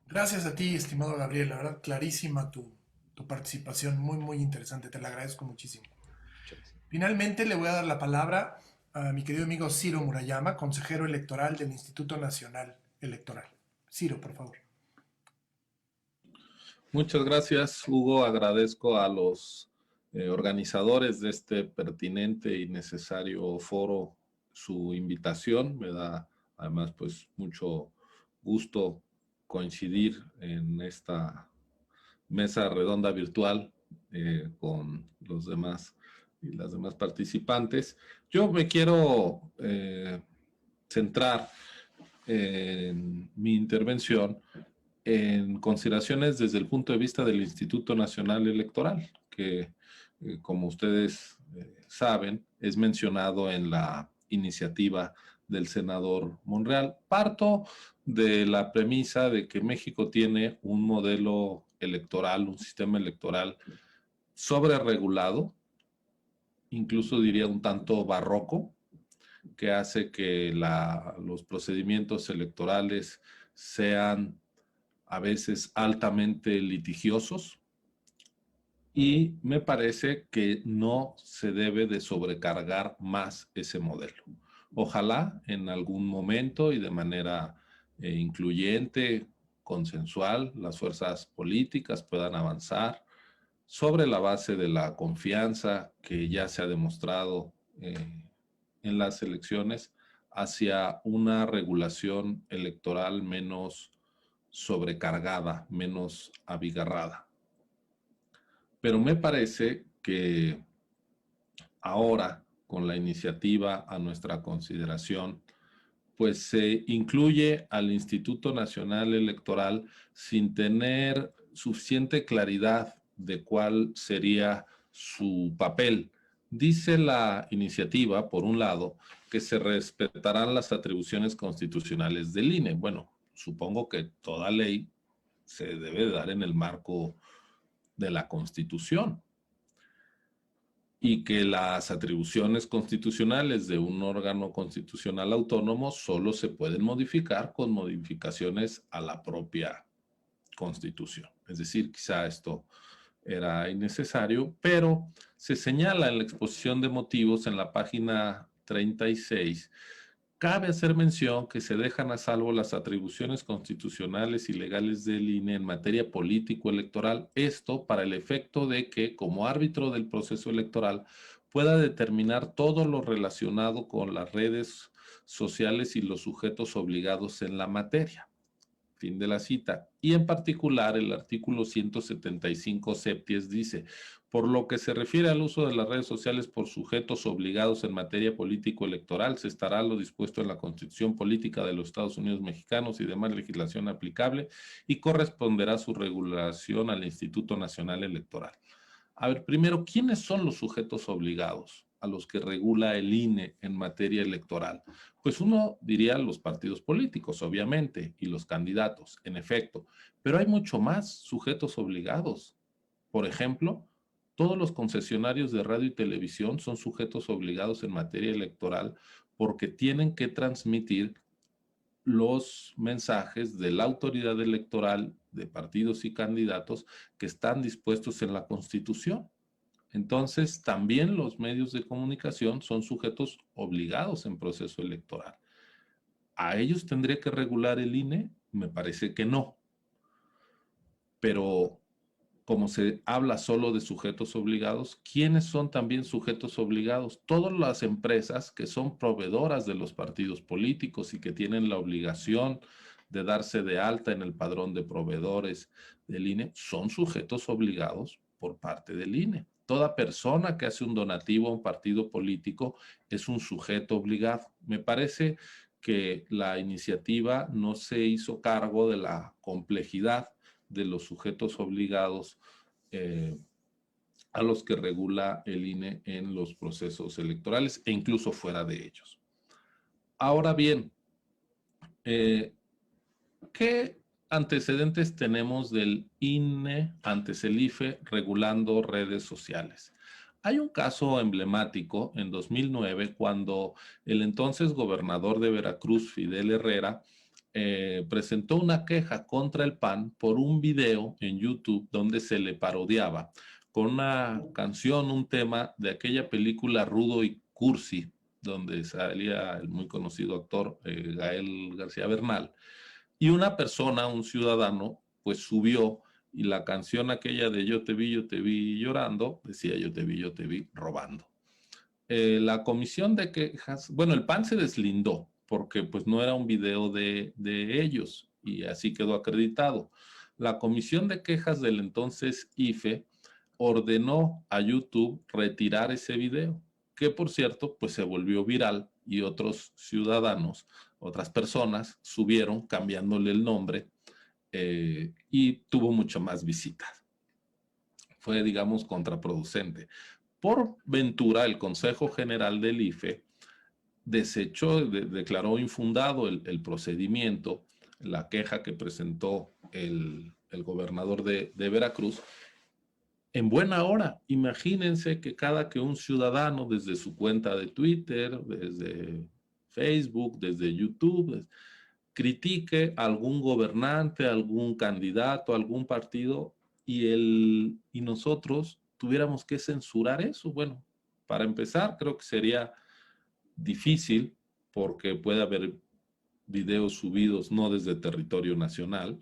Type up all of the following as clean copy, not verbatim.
Gracias a ti, estimado Gabriel. La verdad, clarísima tu participación. Muy, muy interesante. Te la agradezco muchísimo. Muchas Finalmente, le voy a dar la palabra a mi querido amigo Ciro Murayama, consejero electoral del Instituto Nacional Electoral. Ciro, por favor. Muchas gracias, Hugo. Agradezco a los organizadores de este pertinente y necesario foro su invitación. Me da además pues mucho gusto coincidir en esta mesa redonda virtual con los demás y las demás participantes. Yo me quiero centrar en mi intervención en consideraciones desde el punto de vista del Instituto Nacional Electoral, que como ustedes saben, es mencionado en la iniciativa del senador Monreal. Parto de la premisa de que México tiene un modelo electoral, un sistema electoral sobreregulado, incluso diría un tanto barroco, que hace que los procedimientos electorales sean a veces altamente litigiosos, y me parece que no se debe de sobrecargar más ese modelo. Ojalá en algún momento y de manera incluyente, consensual, las fuerzas políticas puedan avanzar sobre la base de la confianza que ya se ha demostrado en las elecciones hacia una regulación electoral menos sobrecargada, menos abigarrada. Pero me parece que ahora, con la iniciativa a nuestra consideración, pues se incluye al Instituto Nacional Electoral sin tener suficiente claridad de cuál sería su papel. Dice la iniciativa, por un lado, que se respetarán las atribuciones constitucionales del INE. Bueno, supongo que toda ley se debe dar en el marco de la Constitución, y que las atribuciones constitucionales de un órgano constitucional autónomo solo se pueden modificar con modificaciones a la propia Constitución. Es decir, quizá esto era innecesario, pero se señala en la exposición de motivos en la página 36. Cabe hacer mención que se dejan a salvo las atribuciones constitucionales y legales del INE en materia político-electoral, esto para el efecto de que, como árbitro del proceso electoral, pueda determinar todo lo relacionado con las redes sociales y los sujetos obligados en la materia. Fin de la cita. Y en particular, el artículo 175 septies dice: por lo que se refiere al uso de las redes sociales por sujetos obligados en materia político-electoral, se estará lo dispuesto en la Constitución Política de los Estados Unidos Mexicanos y demás legislación aplicable, y corresponderá su regulación al Instituto Nacional Electoral. A ver, primero, ¿quiénes son los sujetos obligados a los que regula el INE en materia electoral? Pues uno diría los partidos políticos, obviamente, y los candidatos, en efecto, pero hay mucho más sujetos obligados. Por ejemplo, todos los concesionarios de radio y televisión son sujetos obligados en materia electoral porque tienen que transmitir los mensajes de la autoridad electoral de partidos y candidatos que están dispuestos en la Constitución. Entonces, también los medios de comunicación son sujetos obligados en proceso electoral. ¿A ellos tendría que regular el INE? Me parece que no. Pero como se habla solo de sujetos obligados, ¿quiénes son también sujetos obligados? Todas las empresas que son proveedoras de los partidos políticos y que tienen la obligación de darse de alta en el padrón de proveedores del INE son sujetos obligados por parte del INE. Toda persona que hace un donativo a un partido político es un sujeto obligado. Me parece que la iniciativa no se hizo cargo de la complejidad de los sujetos obligados eh, a los que regula el INE en los procesos electorales e incluso fuera de ellos. Ahora bien, eh, ¿qué antecedentes tenemos del INE antes el IFE regulando redes sociales? Hay un caso emblemático en 2009 cuando el entonces gobernador de Veracruz, Fidel Herrera, presentó una queja contra el PAN por un video en YouTube donde se le parodiaba con una canción, un tema de aquella película Rudo y Cursi, donde salía el muy conocido actor Gael García Bernal, y una persona, un ciudadano, pues subió, y la canción aquella de yo te vi llorando, decía yo te vi robando. La comisión de quejas, bueno, el PAN se deslindó, porque pues no era un video de ellos, y así quedó acreditado. La comisión de quejas del entonces IFE ordenó a YouTube retirar ese video, que por cierto, pues se volvió viral y otros ciudadanos, otras personas subieron cambiándole el nombre y tuvo mucho más visitas. Fue, digamos, contraproducente. Por ventura, el Consejo General del IFE desechó, declaró infundado el procedimiento, la queja que presentó el gobernador de Veracruz. En buena hora, imagínense que cada que un ciudadano desde su cuenta de Twitter, desde Facebook, desde YouTube, critique a algún gobernante, a algún candidato, a algún partido, y nosotros tuviéramos que censurar eso. Bueno, para empezar, creo que sería difícil porque puede haber videos subidos no desde territorio nacional,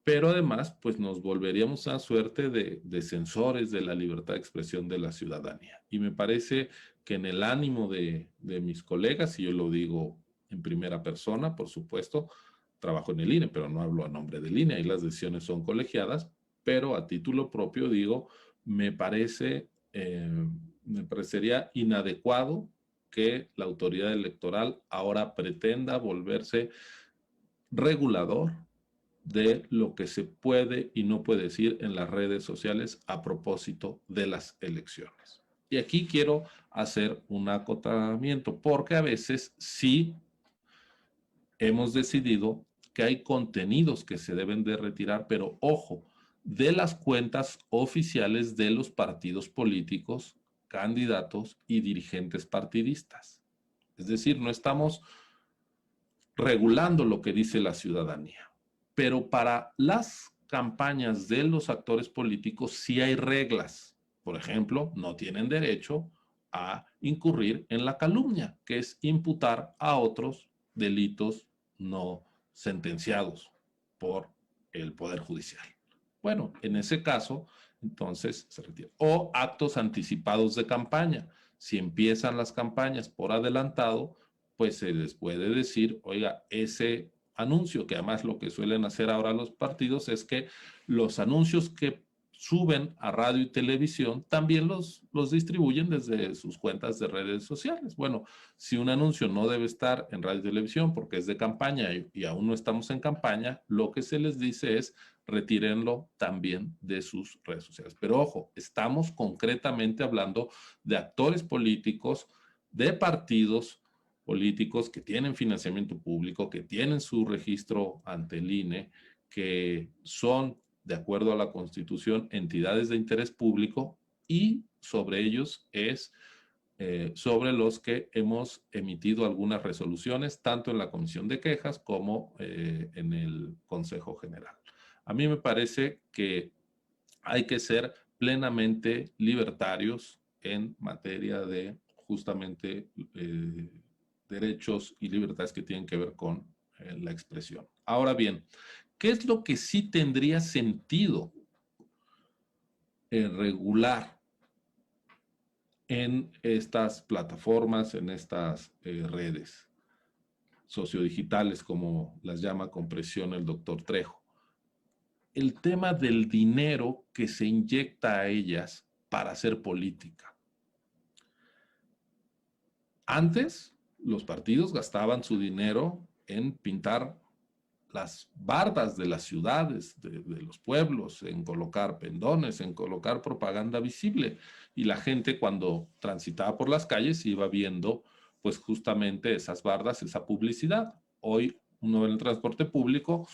pero además, pues nos volveríamos a suerte de censores de la libertad de expresión de la ciudadanía. Y me parece que en el ánimo de mis colegas, y yo lo digo en primera persona, por supuesto, trabajo en el INE, pero no hablo a nombre del INE, ahí las decisiones son colegiadas, pero a título propio digo, me parecería inadecuado que la autoridad electoral ahora pretenda volverse regulador de lo que se puede y no puede decir en las redes sociales a propósito de las elecciones. Y aquí quiero hacer un acotamiento, porque a veces sí hemos decidido que hay contenidos que se deben de retirar, pero ojo, de las cuentas oficiales de los partidos políticos, candidatos y dirigentes partidistas. Es decir, no estamos regulando lo que dice la ciudadanía. Pero para las campañas de los actores políticos sí hay reglas. Por ejemplo, no tienen derecho a incurrir en la calumnia, que es imputar a otros delitos no sentenciados por el Poder Judicial. Bueno, en ese caso, entonces se retira. O actos anticipados de campaña. Si empiezan las campañas por adelantado, pues se les puede decir, oiga, ese anuncio, que además lo que suelen hacer ahora los partidos es que los anuncios que suben a radio y televisión también los distribuyen desde sus cuentas de redes sociales. Bueno, si un anuncio no debe estar en radio y televisión porque es de campaña y aún no estamos en campaña, lo que se les dice es retírenlo también de sus redes sociales. Pero ojo, estamos concretamente hablando de actores políticos, de partidos políticos que tienen financiamiento público, que tienen su registro ante el INE, que son, de acuerdo a la Constitución, entidades de interés público, y sobre ellos es sobre los que hemos emitido algunas resoluciones, tanto en la Comisión de Quejas como en el Consejo General. A mí me parece que hay que ser plenamente libertarios en materia de justamente derechos y libertades que tienen que ver con la expresión. Ahora bien, ¿qué es lo que sí tendría sentido regular en estas plataformas, en estas redes sociodigitales, como las llama con presión el doctor Trejo? El tema del dinero que se inyecta a ellas para hacer política. Antes, los partidos gastaban su dinero en pintar las bardas de las ciudades, de los pueblos, en colocar pendones, en colocar propaganda visible. Y la gente, cuando transitaba por las calles, iba viendo pues justamente esas bardas, esa publicidad. Hoy uno en el transporte público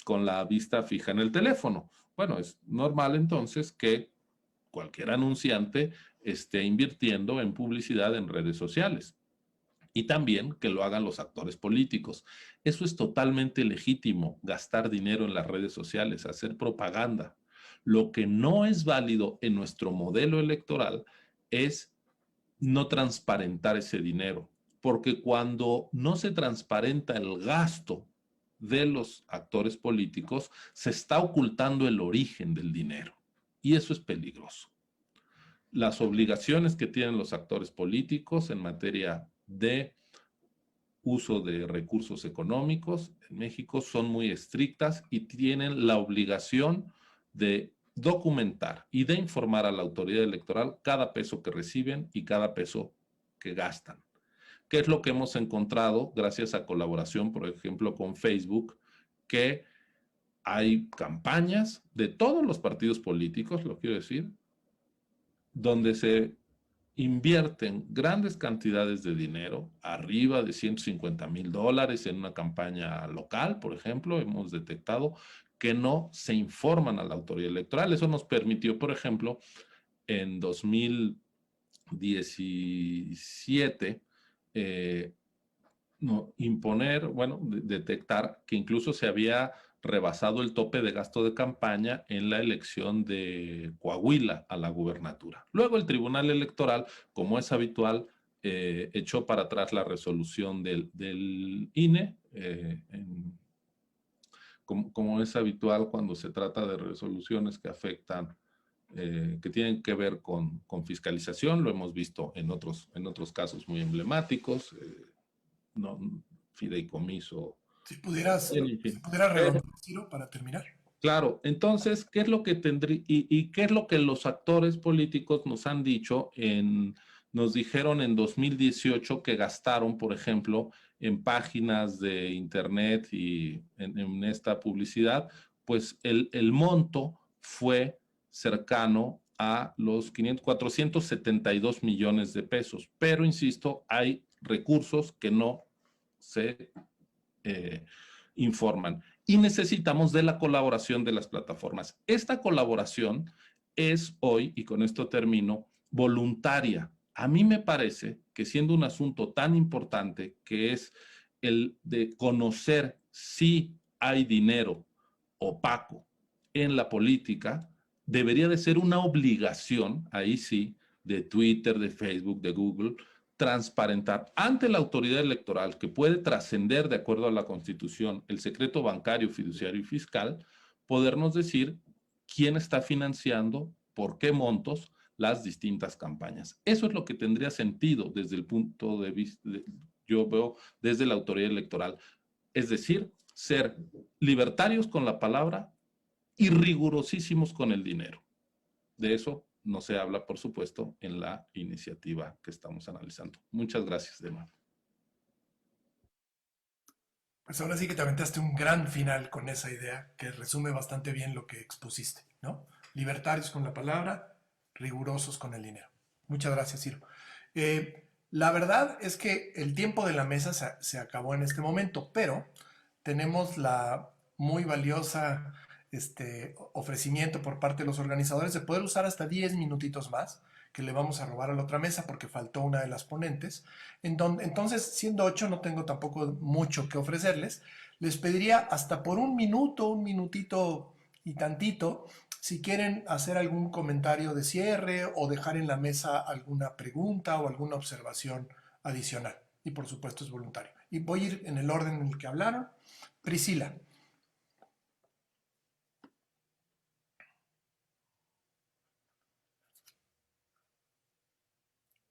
con la vista fija en el teléfono. Bueno, es normal entonces que cualquier anunciante esté invirtiendo en publicidad en redes sociales. y también que lo hagan los actores políticos. Eso es totalmente legítimo, gastar dinero en las redes sociales, hacer propaganda. Lo que no es válido en nuestro modelo electoral es no transparentar ese dinero, porque cuando no se transparenta el gasto de los actores políticos, se está ocultando el origen del dinero, y eso es peligroso. Las obligaciones que tienen los actores políticos en materia de uso de recursos económicos en México son muy estrictas y tienen la obligación de documentar y de informar a la autoridad electoral cada peso que reciben y cada peso que gastan. ¿Qué es lo que hemos encontrado gracias a colaboración, por ejemplo, con Facebook? Que hay campañas de todos los partidos políticos, lo quiero decir, donde se invierten grandes cantidades de dinero, arriba de $150,000 en una campaña local, por ejemplo, hemos detectado que no se informan a la autoridad electoral. Eso nos permitió, por ejemplo, en 2017, no, imponer, bueno, detectar que incluso se había rebasado el tope de gasto de campaña en la elección de Coahuila a la gubernatura. Luego el Tribunal Electoral, como es habitual, echó para atrás la resolución del INE, como es habitual cuando se trata de resoluciones que afectan, que tienen que ver con fiscalización. Lo hemos visto en otros casos muy emblemáticos, no, fideicomiso. Si pudieras, En si fin. pudiera Pero, redondear, Ciro, para terminar. claro, entonces, ¿qué es lo que tendría y qué es lo que los actores políticos nos han dicho nos dijeron en 2018 que gastaron, por ejemplo, en páginas de internet y en esta publicidad? Pues el monto fue cercano a los 472 millones de pesos. Pero, insisto, hay recursos que no se eh, informan. Y necesitamos de la colaboración de las plataformas. Esta colaboración es hoy, y con esto termino, voluntaria. A mí me parece que siendo un asunto tan importante que es el de conocer si hay dinero opaco en la política, debería de ser una obligación, ahí sí, de Twitter, de Facebook, de Google, transparentar ante la autoridad electoral, que puede trascender de acuerdo a la Constitución el secreto bancario, fiduciario y fiscal, podernos decir quién está financiando, por qué montos, las distintas campañas. Eso es lo que tendría sentido desde el punto de vista, yo veo desde la autoridad electoral. Es decir, ser libertarios con la palabra y rigurosísimos con el dinero. De eso no se habla, por supuesto, en la iniciativa que estamos analizando. Muchas gracias, Dema. Pues ahora sí que te aventaste un gran final con esa idea que resume bastante bien lo que expusiste, ¿no? Libertarios con la palabra, rigurosos con el dinero. Muchas gracias, Ciro. La verdad es que el tiempo de la mesa se acabó en este momento, pero tenemos la muy valiosa ofrecimiento por parte de los organizadores de poder usar hasta 10 minutitos más que le vamos a robar a la otra mesa porque faltó una de las ponentes. Entonces, siendo 8, no tengo tampoco mucho que ofrecerles. Les pediría hasta por un minuto, un minutito y tantito, si quieren hacer algún comentario de cierre o dejar en la mesa alguna pregunta o alguna observación adicional. Y por supuesto es voluntario. Y voy a ir en el orden en el que hablaron. Priscila.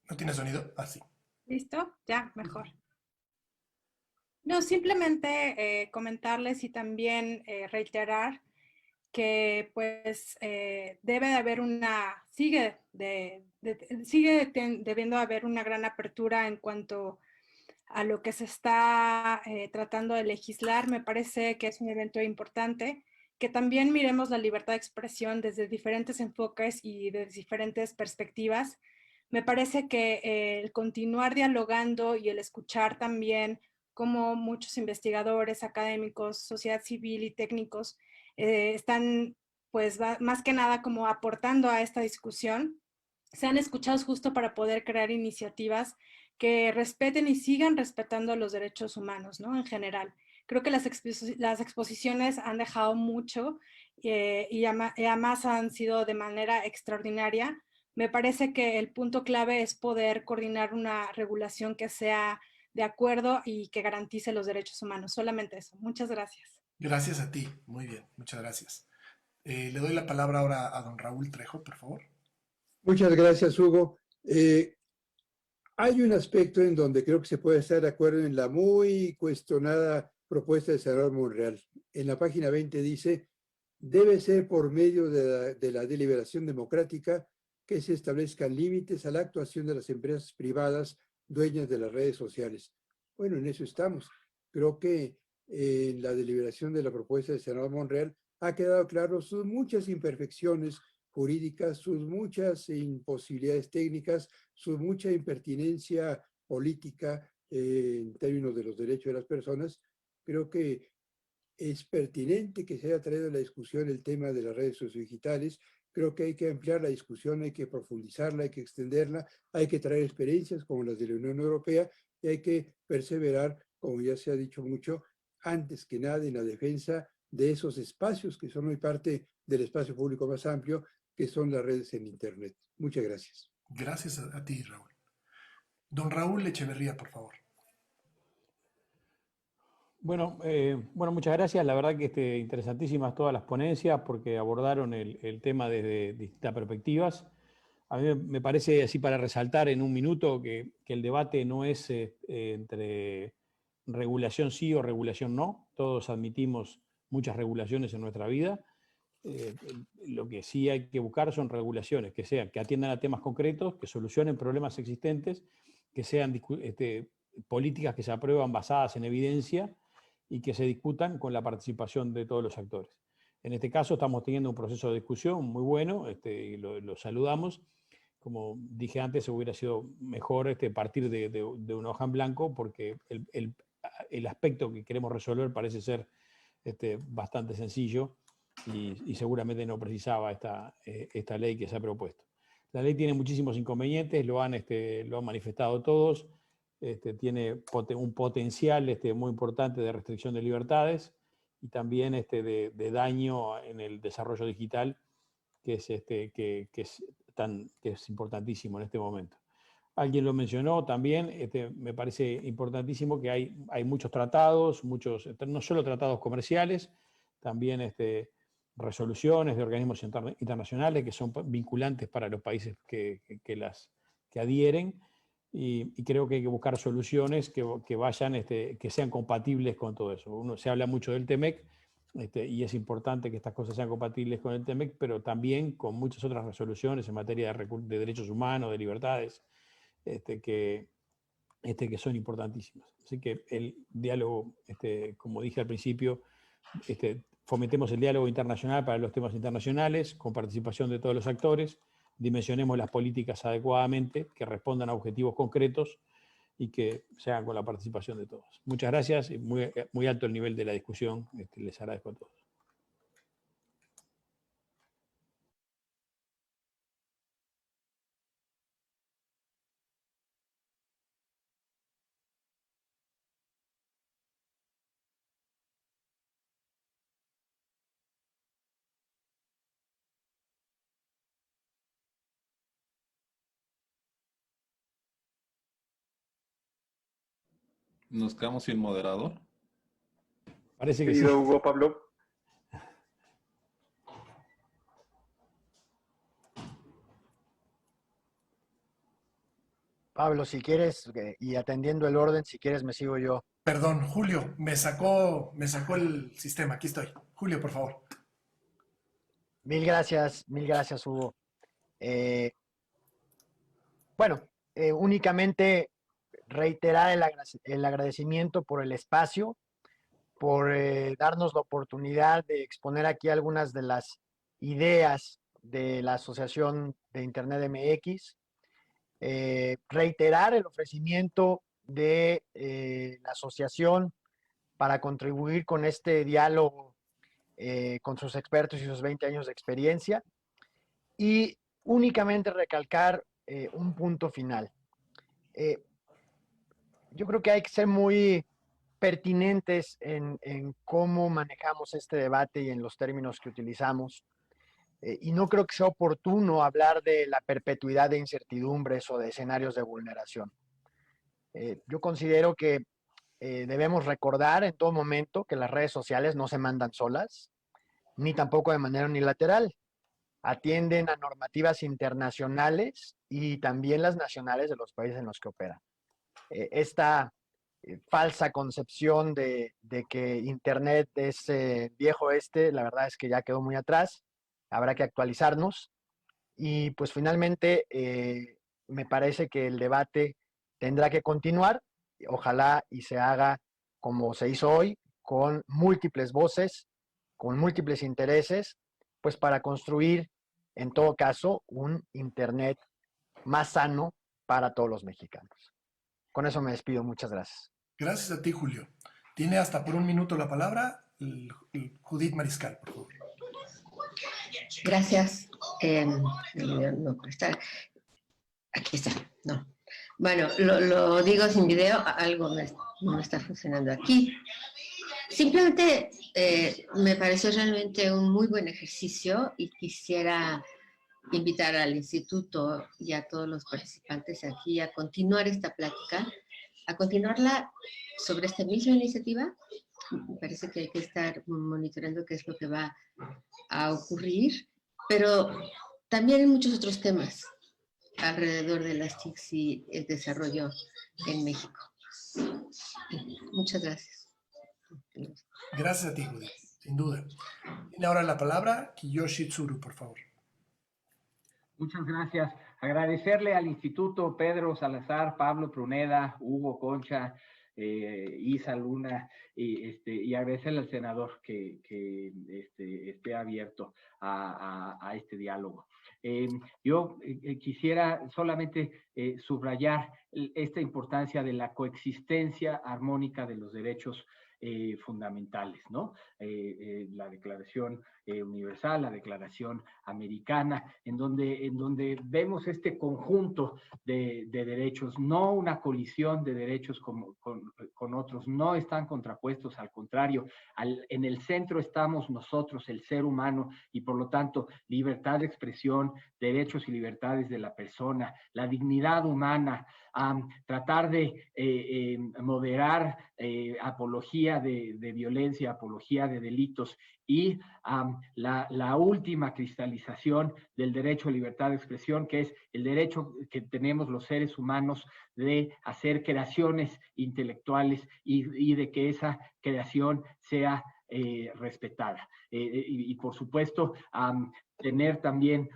¿No tiene sonido? Así. ¿Listo? Ya, mejor. No, simplemente comentarles y también reiterar que pues debe de haber debiendo haber una gran apertura en cuanto a lo que se está tratando de legislar. Me parece que es un evento importante, que también miremos la libertad de expresión desde diferentes enfoques y desde diferentes perspectivas. Me parece que el continuar dialogando y el escuchar también cómo muchos investigadores, académicos, sociedad civil y técnicos están pues más que nada como aportando a esta discusión, sean escuchados justo para poder crear iniciativas que respeten y sigan respetando los derechos humanos, ¿no? En general. Creo que las exposiciones han dejado mucho y además han sido de manera extraordinaria. Me parece que el punto clave es poder coordinar una regulación que sea de acuerdo y que garantice los derechos humanos. Solamente eso. Muchas gracias. Gracias a ti. Muy bien, muchas gracias. Le doy la palabra ahora a don Raúl Trejo, por favor. Muchas gracias, Hugo. Hay un aspecto en donde creo que se puede estar de acuerdo en la muy cuestionada propuesta de Salvador Monreal. En la página 20 dice, debe ser por medio de la deliberación democrática que se establezcan límites a la actuación de las empresas privadas dueñas de las redes sociales. Bueno, en eso estamos. Creo que en la deliberación de la propuesta de Salvador Monreal ha quedado claro sus muchas imperfecciones jurídicas, sus muchas imposibilidades técnicas, su mucha impertinencia política en términos de los derechos de las personas. Creo que es pertinente que se haya traído a la discusión el tema de las redes sociodigitales. Creo que hay que ampliar la discusión, hay que profundizarla, hay que extenderla, hay que traer experiencias como las de la Unión Europea y hay que perseverar, como ya se ha dicho mucho, antes que nada en la defensa de esos espacios que son hoy parte del espacio público más amplio, que son las redes en Internet. Muchas gracias. Gracias a ti, Raúl. Don Raúl Echeverría, por favor. Bueno, muchas gracias. La verdad que interesantísimas todas las ponencias porque abordaron el tema desde distintas perspectivas. A mí me parece, así para resaltar en un minuto, que el debate no es entre regulación sí o regulación no. Todos admitimos muchas regulaciones en nuestra vida. Lo que sí hay que buscar son regulaciones que atiendan a temas concretos, que solucionen problemas existentes, que sean políticas que se aprueban basadas en evidencia y que se discutan con la participación de todos los actores. En este caso estamos teniendo un proceso de discusión muy bueno, y lo saludamos. Como dije antes, hubiera sido mejor partir de una hoja en blanco porque el aspecto que queremos resolver parece ser bastante sencillo y seguramente no precisaba esta ley que se ha propuesto. La ley tiene muchísimos inconvenientes, lo han manifestado todos. Tiene un potencial muy importante de restricción de libertades y también de daño en el desarrollo digital, que es importantísimo en este momento. Alguien lo mencionó también, me parece importantísimo que hay muchos tratados, no solo tratados comerciales, también resoluciones de organismos internacionales que son vinculantes para los países que adhieren. Y creo que hay que buscar soluciones que sean compatibles con todo eso. Se habla mucho del TEMEC, y es importante que estas cosas sean compatibles con el TEMEC, pero también con muchas otras resoluciones en materia de derechos humanos, de libertades, que son importantísimas. Así que el diálogo, como dije al principio, fomentemos el diálogo internacional para los temas internacionales, con participación de todos los actores, dimensionemos las políticas adecuadamente, que respondan a objetivos concretos y que se hagan con la participación de todos. Muchas gracias y muy alto el nivel de la discusión. Les agradezco a todos. Nos quedamos sin moderador. Parece que sí. Querido Hugo, Pablo. Pablo, si quieres, y atendiendo el orden, si quieres me sigo yo. Perdón, Julio, me sacó el sistema. Aquí estoy. Julio, por favor. Mil gracias, Hugo. Únicamente reiterar el agradecimiento por el espacio, por darnos la oportunidad de exponer aquí algunas de las ideas de la Asociación de Internet MX. Reiterar el ofrecimiento de la asociación para contribuir con este diálogo con sus expertos y sus 20 años de experiencia, y únicamente recalcar un punto final. Yo creo que hay que ser muy pertinentes en cómo manejamos este debate y en los términos que utilizamos. Y no creo que sea oportuno hablar de la perpetuidad de incertidumbres o de escenarios de vulneración. Yo considero que debemos recordar en todo momento que las redes sociales no se mandan solas, ni tampoco de manera unilateral. Atienden a normativas internacionales y también las nacionales de los países en los que operan. Esta falsa concepción de que Internet es viejo este, la verdad es que ya quedó muy atrás, habrá que actualizarnos y pues finalmente me parece que el debate tendrá que continuar, ojalá y se haga como se hizo hoy, con múltiples voces, con múltiples intereses, pues para construir en todo caso un Internet más sano para todos los mexicanos. Con eso me despido, muchas gracias. Gracias a ti, Julio. Tiene hasta por un minuto la palabra Judith Mariscal, por favor. Gracias. No, aquí está. No. Bueno, lo digo sin video, algo no está funcionando aquí. Simplemente me pareció realmente un muy buen ejercicio y quisiera invitar al instituto y a todos los participantes aquí a continuar esta plática, a continuarla sobre esta misma iniciativa. Me parece que hay que estar monitoreando qué es lo que va a ocurrir, pero también en muchos otros temas alrededor de las TICs y el desarrollo en México. Muchas gracias. Gracias a ti, Judith, sin duda. Tiene ahora la palabra Kiyoshi Tsuru, por favor. Muchas gracias. Agradecerle al Instituto Pedro Salazar, Pablo Pruneda, Hugo Concha, Isa Luna, y agradecerle al senador que esté abierto a este diálogo. Yo quisiera solamente subrayar esta importancia de la coexistencia armónica de los derechos fundamentales, ¿no? La Declaración Universal, la Declaración Americana, en donde vemos este conjunto de derechos, no una colisión de derechos con otros, no están contrapuestos, al contrario, en el centro estamos nosotros, el ser humano, y por lo tanto, libertad de expresión, derechos y libertades de la persona, la dignidad humana, tratar de moderar apología de violencia, apología de delitos y la última cristalización del derecho a libertad de expresión, que es el derecho que tenemos los seres humanos de hacer creaciones intelectuales y de que esa creación sea respetada. Y por supuesto, tener también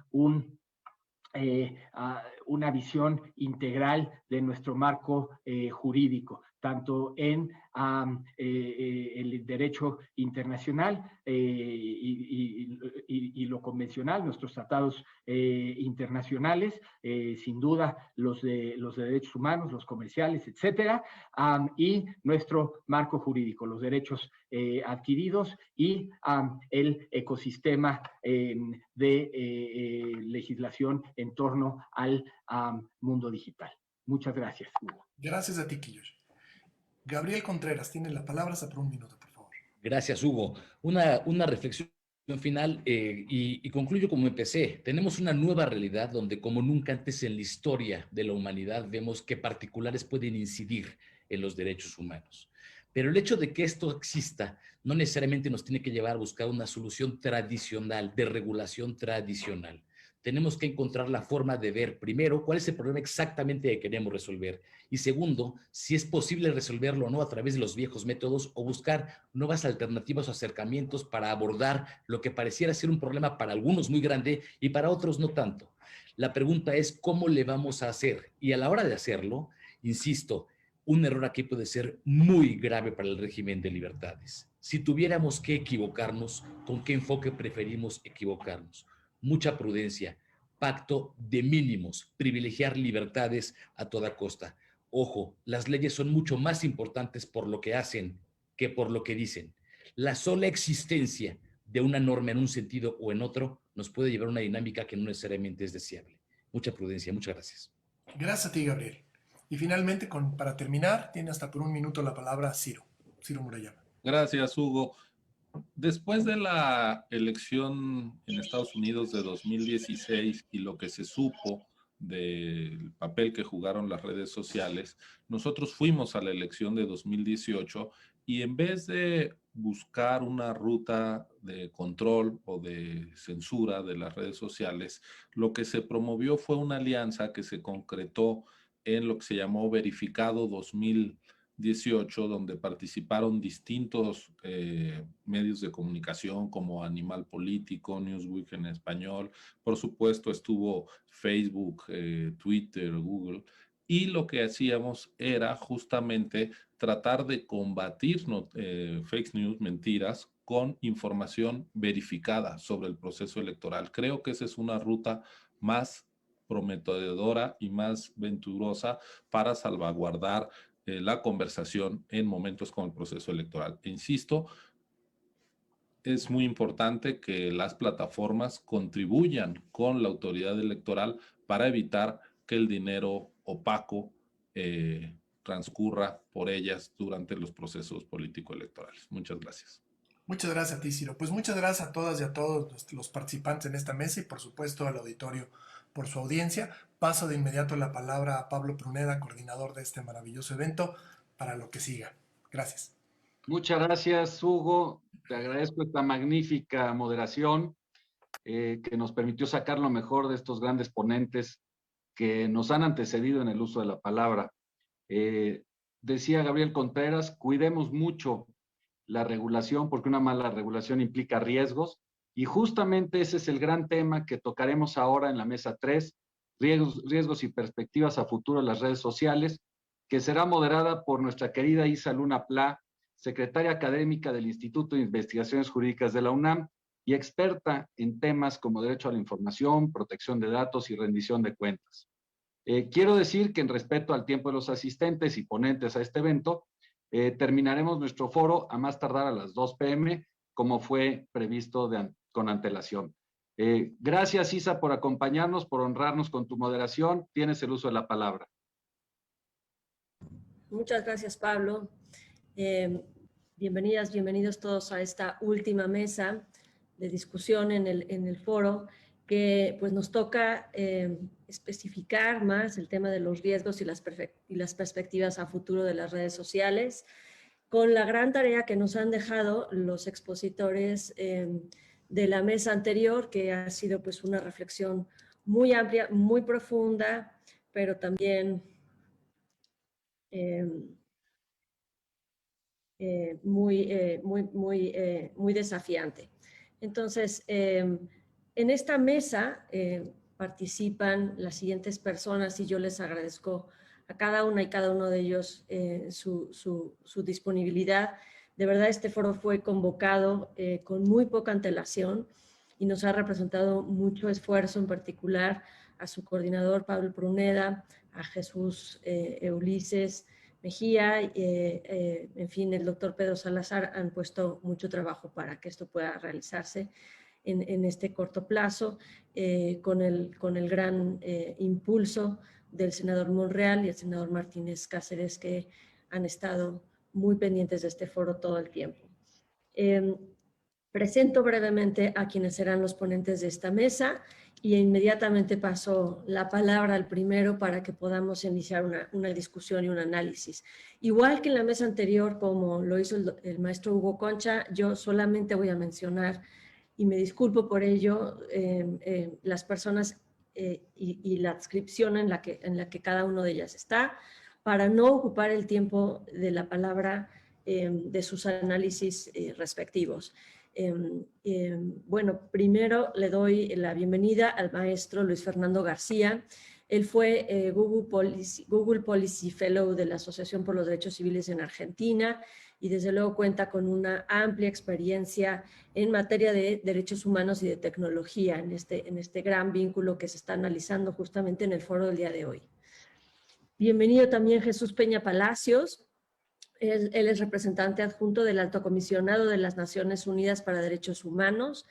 una visión integral de nuestro marco jurídico, tanto en el derecho internacional y lo convencional, nuestros tratados internacionales, sin duda los de derechos humanos, los comerciales, etcétera, y nuestro marco jurídico, los derechos adquiridos y el ecosistema de legislación en torno al mundo digital. Muchas gracias, Hugo. Gracias a ti, Kiyoshi. Gabriel Contreras, tiene la palabra hasta por un minuto, por favor. Gracias, Hugo. Una reflexión final y concluyo como empecé. Tenemos una nueva realidad donde como nunca antes en la historia de la humanidad vemos que particulares pueden incidir en los derechos humanos. Pero el hecho de que esto exista no necesariamente nos tiene que llevar a buscar una solución tradicional, de regulación tradicional. Tenemos que encontrar la forma de ver, primero, cuál es el problema exactamente que queremos resolver. Y segundo, si es posible resolverlo o no a través de los viejos métodos o buscar nuevas alternativas o acercamientos para abordar lo que pareciera ser un problema para algunos muy grande y para otros no tanto. La pregunta es cómo le vamos a hacer. Y a la hora de hacerlo, insisto, un error aquí puede ser muy grave para el régimen de libertades. Si tuviéramos que equivocarnos, ¿con qué enfoque preferimos equivocarnos? Mucha prudencia, pacto de mínimos, privilegiar libertades a toda costa. Ojo, las leyes son mucho más importantes por lo que hacen que por lo que dicen. La sola existencia de una norma en un sentido o en otro nos puede llevar a una dinámica que no necesariamente es deseable. Mucha prudencia, muchas gracias. Gracias a ti, Gabriel. Y finalmente, para terminar, tiene hasta por un minuto la palabra Ciro Murayama. Gracias, Hugo. Después de la elección en Estados Unidos de 2016 y lo que se supo del papel que jugaron las redes sociales, nosotros fuimos a la elección de 2018 y en vez de buscar una ruta de control o de censura de las redes sociales, lo que se promovió fue una alianza que se concretó en lo que se llamó Verificado 2018, donde participaron distintos medios de comunicación como Animal Político, Newsweek en español, por supuesto estuvo Facebook, Twitter, Google, y lo que hacíamos era justamente tratar de combatir fake news, mentiras, con información verificada sobre el proceso electoral. Creo que esa es una ruta más prometedora y más venturosa para salvaguardar la conversación en momentos como el proceso electoral. Insisto, es muy importante que las plataformas contribuyan con la autoridad electoral para evitar que el dinero opaco transcurra por ellas durante los procesos político-electorales. Muchas gracias. Muchas gracias a ti, Ciro. Pues muchas gracias a todas y a todos los participantes en esta mesa y por supuesto al auditorio por su audiencia. Paso de inmediato la palabra a Pablo Pruneda, coordinador de este maravilloso evento, para lo que siga. Gracias. Muchas gracias, Hugo. Te agradezco esta magnífica moderación que nos permitió sacar lo mejor de estos grandes ponentes que nos han antecedido en el uso de la palabra. Decía Gabriel Contreras, cuidemos mucho la regulación porque una mala regulación implica riesgos y justamente ese es el gran tema que tocaremos ahora en la mesa 3, riesgos y perspectivas a futuro de las redes sociales, que será moderada por nuestra querida Isa Luna Pla, secretaria académica del Instituto de Investigaciones Jurídicas de la UNAM y experta en temas como derecho a la información, protección de datos y rendición de cuentas. Quiero decir que en respeto al tiempo de los asistentes y ponentes a este evento, terminaremos nuestro foro a más tardar a las 2 p.m., como fue previsto con antelación. Gracias, Isa, por acompañarnos, por honrarnos con tu moderación. Tienes el uso de la palabra. Muchas gracias, Pablo. Bienvenidas, bienvenidos todos a esta última mesa de discusión en el foro, que pues nos toca especificar más el tema de los riesgos y las perspectivas a futuro de las redes sociales, con la gran tarea que nos han dejado los expositores de la mesa anterior, que ha sido pues una reflexión muy amplia, muy profunda, pero también muy desafiante. Entonces, en esta mesa participan las siguientes personas y yo les agradezco a cada una y cada uno de ellos su disponibilidad. De verdad, este foro fue convocado con muy poca antelación y nos ha representado mucho esfuerzo, en particular a su coordinador Pablo Pruneda, a Jesús Ulises Mejía, en fin, el doctor Pedro Salazar han puesto mucho trabajo para que esto pueda realizarse en este corto plazo, con el gran impulso del senador Monreal y el senador Martínez Cáceres, que han estado muy pendientes de este foro todo el tiempo. Presento brevemente a quienes serán los ponentes de esta mesa y inmediatamente paso la palabra al primero para que podamos iniciar una discusión y un análisis. Igual que en la mesa anterior, como lo hizo el maestro Hugo Concha, yo solamente voy a mencionar, y me disculpo por ello, las personas y la adscripción en la que cada uno de ellas está, para no ocupar el tiempo de la palabra de sus análisis respectivos. Bueno, primero le doy la bienvenida al maestro Luis Fernando García. Él fue Google Policy Fellow de la Asociación por los Derechos Civiles en Argentina y desde luego cuenta con una amplia experiencia en materia de derechos humanos y de tecnología en este gran vínculo que se está analizando justamente en el foro del día de hoy. Bienvenido también Jesús Peña Palacios. Él es representante adjunto del Alto Comisionado de las Naciones Unidas para Derechos Humanos.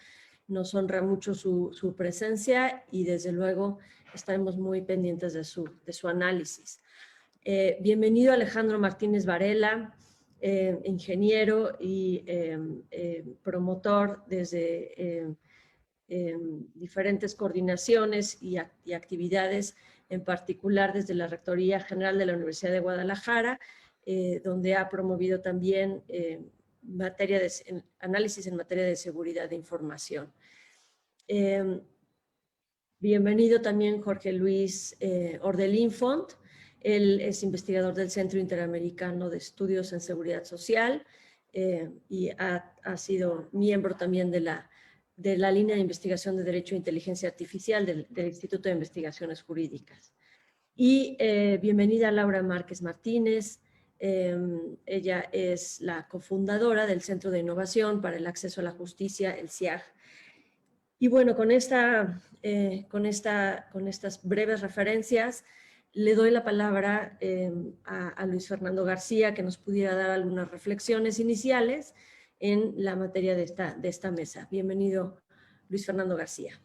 Nos honra mucho su presencia y desde luego estaremos muy pendientes de su análisis. Bienvenido Alejandro Martínez Varela, ingeniero y promotor desde diferentes coordinaciones y actividades, en particular desde la Rectoría General de la Universidad de Guadalajara, donde ha promovido también análisis en materia de seguridad de información. Bienvenido también Jorge Luis Ordelín Font. Él es investigador del Centro Interamericano de Estudios en Seguridad Social y ha sido miembro también de la línea de investigación de Derecho e Inteligencia Artificial del Instituto de Investigaciones Jurídicas. Y bienvenida Laura Márquez Martínez. Ella es la cofundadora del Centro de Innovación para el Acceso a la Justicia, el CIAG. Y bueno, con estas breves referencias, le doy la palabra a Luis Fernando García, que nos pudiera dar algunas reflexiones iniciales en la materia de esta mesa. Bienvenido, Luis Fernando García.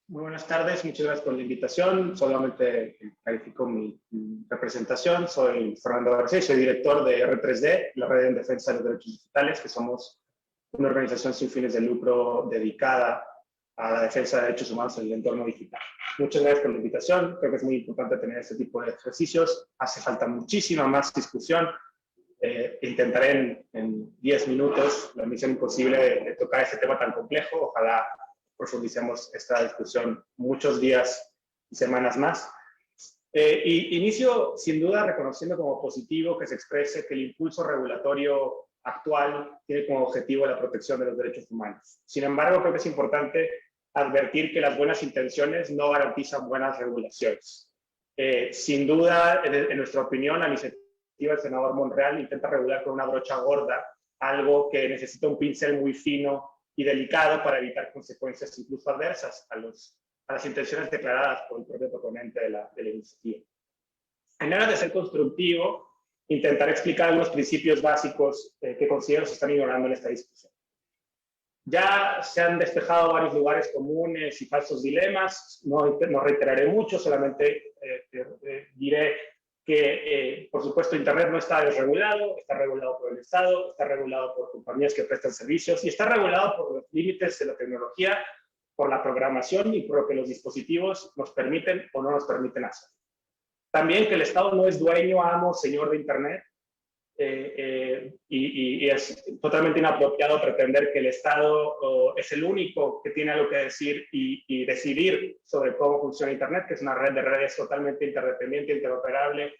Muy buenas tardes, muchas gracias por la invitación. Solamente clarifico mi representación. Soy Fernando García, soy director de R3D, la Red en Defensa de los Derechos Digitales, que somos una organización sin fines de lucro dedicada a la defensa de derechos humanos en el entorno digital. Muchas gracias por la invitación. Creo que es muy importante tener este tipo de ejercicios. Hace falta muchísima más discusión. Intentaré en 10 minutos, la misión imposible de tocar este tema tan complejo. Ojalá profundicemos esta discusión muchos días y semanas más. Inicio sin duda reconociendo como positivo que se exprese que el impulso regulatorio actual tiene como objetivo la protección de los derechos humanos. Sin embargo, creo que es importante advertir que las buenas intenciones no garantizan buenas regulaciones. Sin duda, en nuestra opinión, la iniciativa del senador Monreal intenta regular con una brocha gorda algo que necesita un pincel muy fino y delicado para evitar consecuencias incluso adversas a las intenciones declaradas por el propio proponente de la iniciativa. En aras de ser constructivo, intentaré explicar algunos principios básicos que considero se están ignorando en esta discusión. Ya se han despejado varios lugares comunes y falsos dilemas, no reiteraré mucho, solamente diré que, por supuesto, Internet no está desregulado, está regulado por el Estado, está regulado por compañías que prestan servicios y está regulado por los límites de la tecnología, por la programación y por lo que los dispositivos nos permiten o no nos permiten hacer. También que el Estado no es dueño, amo, señor de Internet, y es totalmente inapropiado pretender que el Estado es el único que tiene algo que decir y decidir sobre cómo funciona Internet, que es una red de redes totalmente interdependiente, interoperable,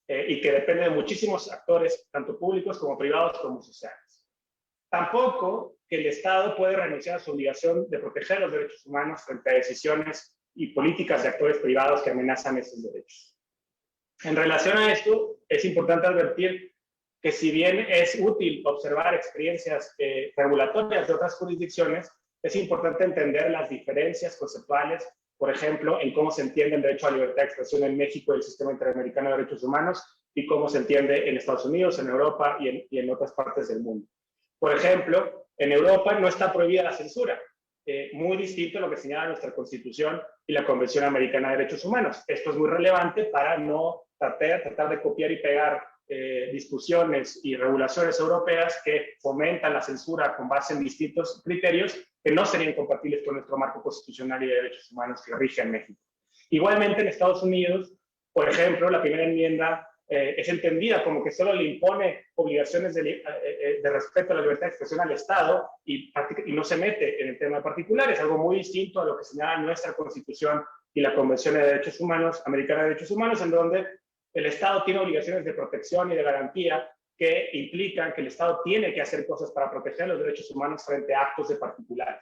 y que depende de muchísimos actores, tanto públicos como privados como sociales. Tampoco que el Estado puede renunciar a su obligación de proteger los derechos humanos frente a decisiones y políticas de actores privados que amenazan esos derechos. En relación a esto, es importante advertir que si bien es útil observar experiencias regulatorias de otras jurisdicciones, es importante entender las diferencias conceptuales, por ejemplo, en cómo se entiende el derecho a la libertad de expresión en México y el Sistema Interamericano de Derechos Humanos, y cómo se entiende en Estados Unidos, en Europa y en otras partes del mundo. Por ejemplo, en Europa no está prohibida la censura, muy distinto a lo que señala nuestra Constitución y la Convención Americana de Derechos Humanos. Esto es muy relevante para no tratar de copiar y pegar discusiones y regulaciones europeas que fomentan la censura con base en distintos criterios que no serían compatibles con nuestro marco constitucional y de derechos humanos que rige en México. Igualmente en Estados Unidos, por ejemplo, la primera enmienda es entendida como que solo le impone obligaciones de respeto a la libertad de expresión al Estado y no se mete en el tema particular. Es algo muy distinto a lo que señala nuestra Constitución y la Convención de Derechos Humanos, Americana de Derechos Humanos, en donde el Estado tiene obligaciones de protección y de garantía que implican que el Estado tiene que hacer cosas para proteger los derechos humanos frente a actos de particulares.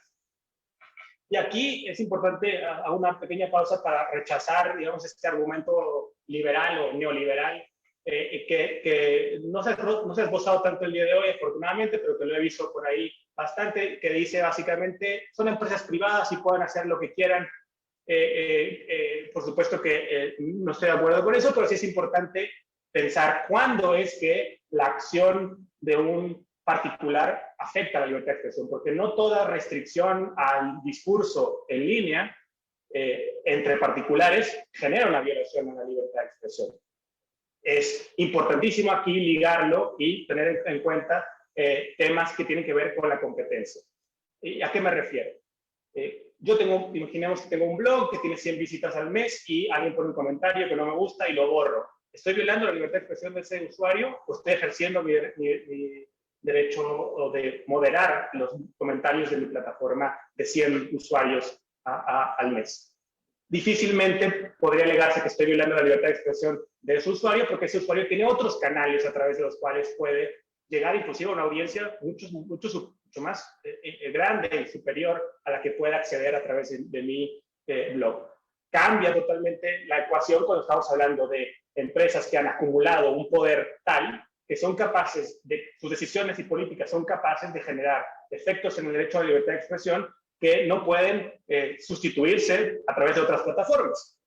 Y aquí es importante a una pequeña pausa para rechazar, digamos, este argumento liberal o neoliberal que no se ha esbozado tanto el día de hoy, afortunadamente, pero que lo he visto por ahí bastante, que dice básicamente, son empresas privadas y pueden hacer lo que quieran. Por supuesto que no estoy de acuerdo con eso, pero sí es importante pensar cuándo es que la acción de un particular afecta a la libertad de expresión, porque no toda restricción al discurso en línea entre particulares genera una violación a la libertad de expresión. Es importantísimo aquí ligarlo y tener en cuenta temas que tienen que ver con la competencia. ¿Y a qué me refiero? Imaginemos que tengo un blog que tiene 100 visitas al mes y alguien pone un comentario que no me gusta y lo borro. ¿Estoy violando la libertad de expresión de ese usuario o estoy ejerciendo mi derecho de moderar los comentarios de mi plataforma de 100 usuarios al mes? Difícilmente podría alegarse que estoy violando la libertad de expresión de ese usuario, porque ese usuario tiene otros canales a través de los cuales puede llegar inclusive a una audiencia mucho más grande y superior a la que pueda acceder a través de mi blog. Cambia totalmente la ecuación cuando estamos hablando de empresas que han acumulado un poder tal que son capaces de, sus decisiones y políticas son capaces de generar efectos en el derecho a la libertad de expresión que no pueden sustituirse a través de otras plataformas.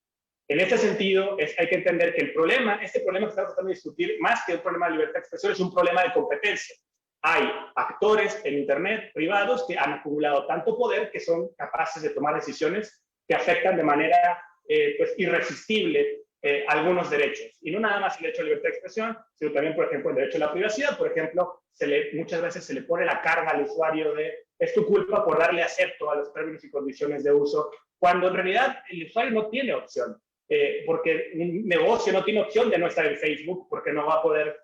En este sentido, hay que entender que este problema que estamos tratando de discutir, más que un problema de libertad de expresión, es un problema de competencia. Hay actores en Internet privados que han acumulado tanto poder que son capaces de tomar decisiones que afectan de manera irresistible algunos derechos. Y no nada más el derecho a la libertad de expresión, sino también, por ejemplo, el derecho a la privacidad. Por ejemplo, muchas veces se le pone la carga al usuario de es tu culpa por darle acepto a los términos y condiciones de uso, cuando en realidad el usuario no tiene opción. Porque un negocio no tiene opción de no estar en Facebook, porque no va a poder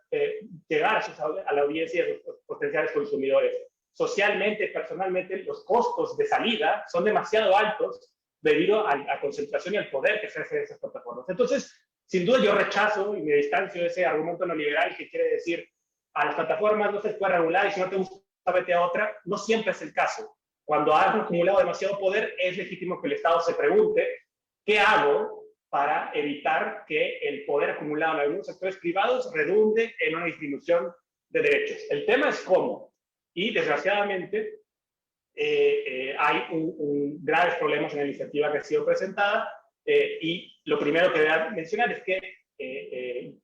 llegar a la audiencia y a sus potenciales consumidores. Socialmente, personalmente, los costos de salida son demasiado altos debido a la concentración y al poder que ejerce esas plataformas. Entonces, sin duda yo rechazo y me distancio de ese argumento neoliberal que quiere decir a las plataformas no se les puede regular y si no te gusta, vete a otra. No siempre es el caso. Cuando han acumulado demasiado poder, es legítimo que el Estado se pregunte ¿qué hago para evitar que el poder acumulado en algunos sectores privados redunde en una disminución de derechos? El tema es cómo. Y desgraciadamente hay graves problemas en la iniciativa que ha sido presentada y lo primero que debo mencionar es que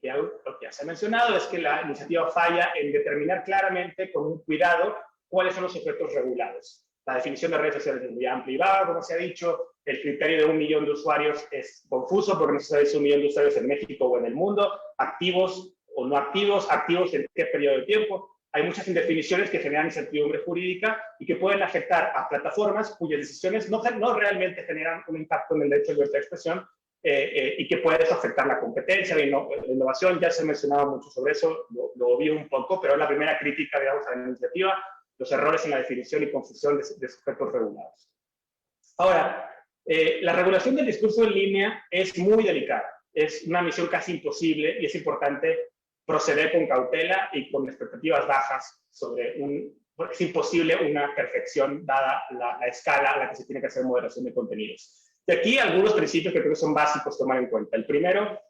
lo que ya se ha mencionado es que la iniciativa falla en determinar claramente con un cuidado cuáles son los sujetos regulados. La definición de redes sociales es muy amplia y vaga, como se ha dicho. El criterio de 1 millón de usuarios es confuso porque no se sabe si 1 millón de usuarios en México o en el mundo, activos o no activos, activos en qué periodo de tiempo. Hay muchas indefiniciones que generan incertidumbre jurídica y que pueden afectar a plataformas cuyas decisiones no realmente generan un impacto en el derecho a la libertad de expresión y que puede afectar la competencia, la innovación. Ya se ha mencionado mucho sobre eso, lo vi un poco, pero es la primera crítica, digamos, a la iniciativa, los errores en la definición y confusión de sujetos regulados. Ahora, la regulación del discurso en línea es muy delicada, es una misión casi imposible y es importante proceder con cautela y con expectativas bajas porque es imposible una perfección dada la escala a la que se tiene que hacer moderación de contenidos. De aquí algunos principios que creo que son básicos tomar en cuenta. El primero,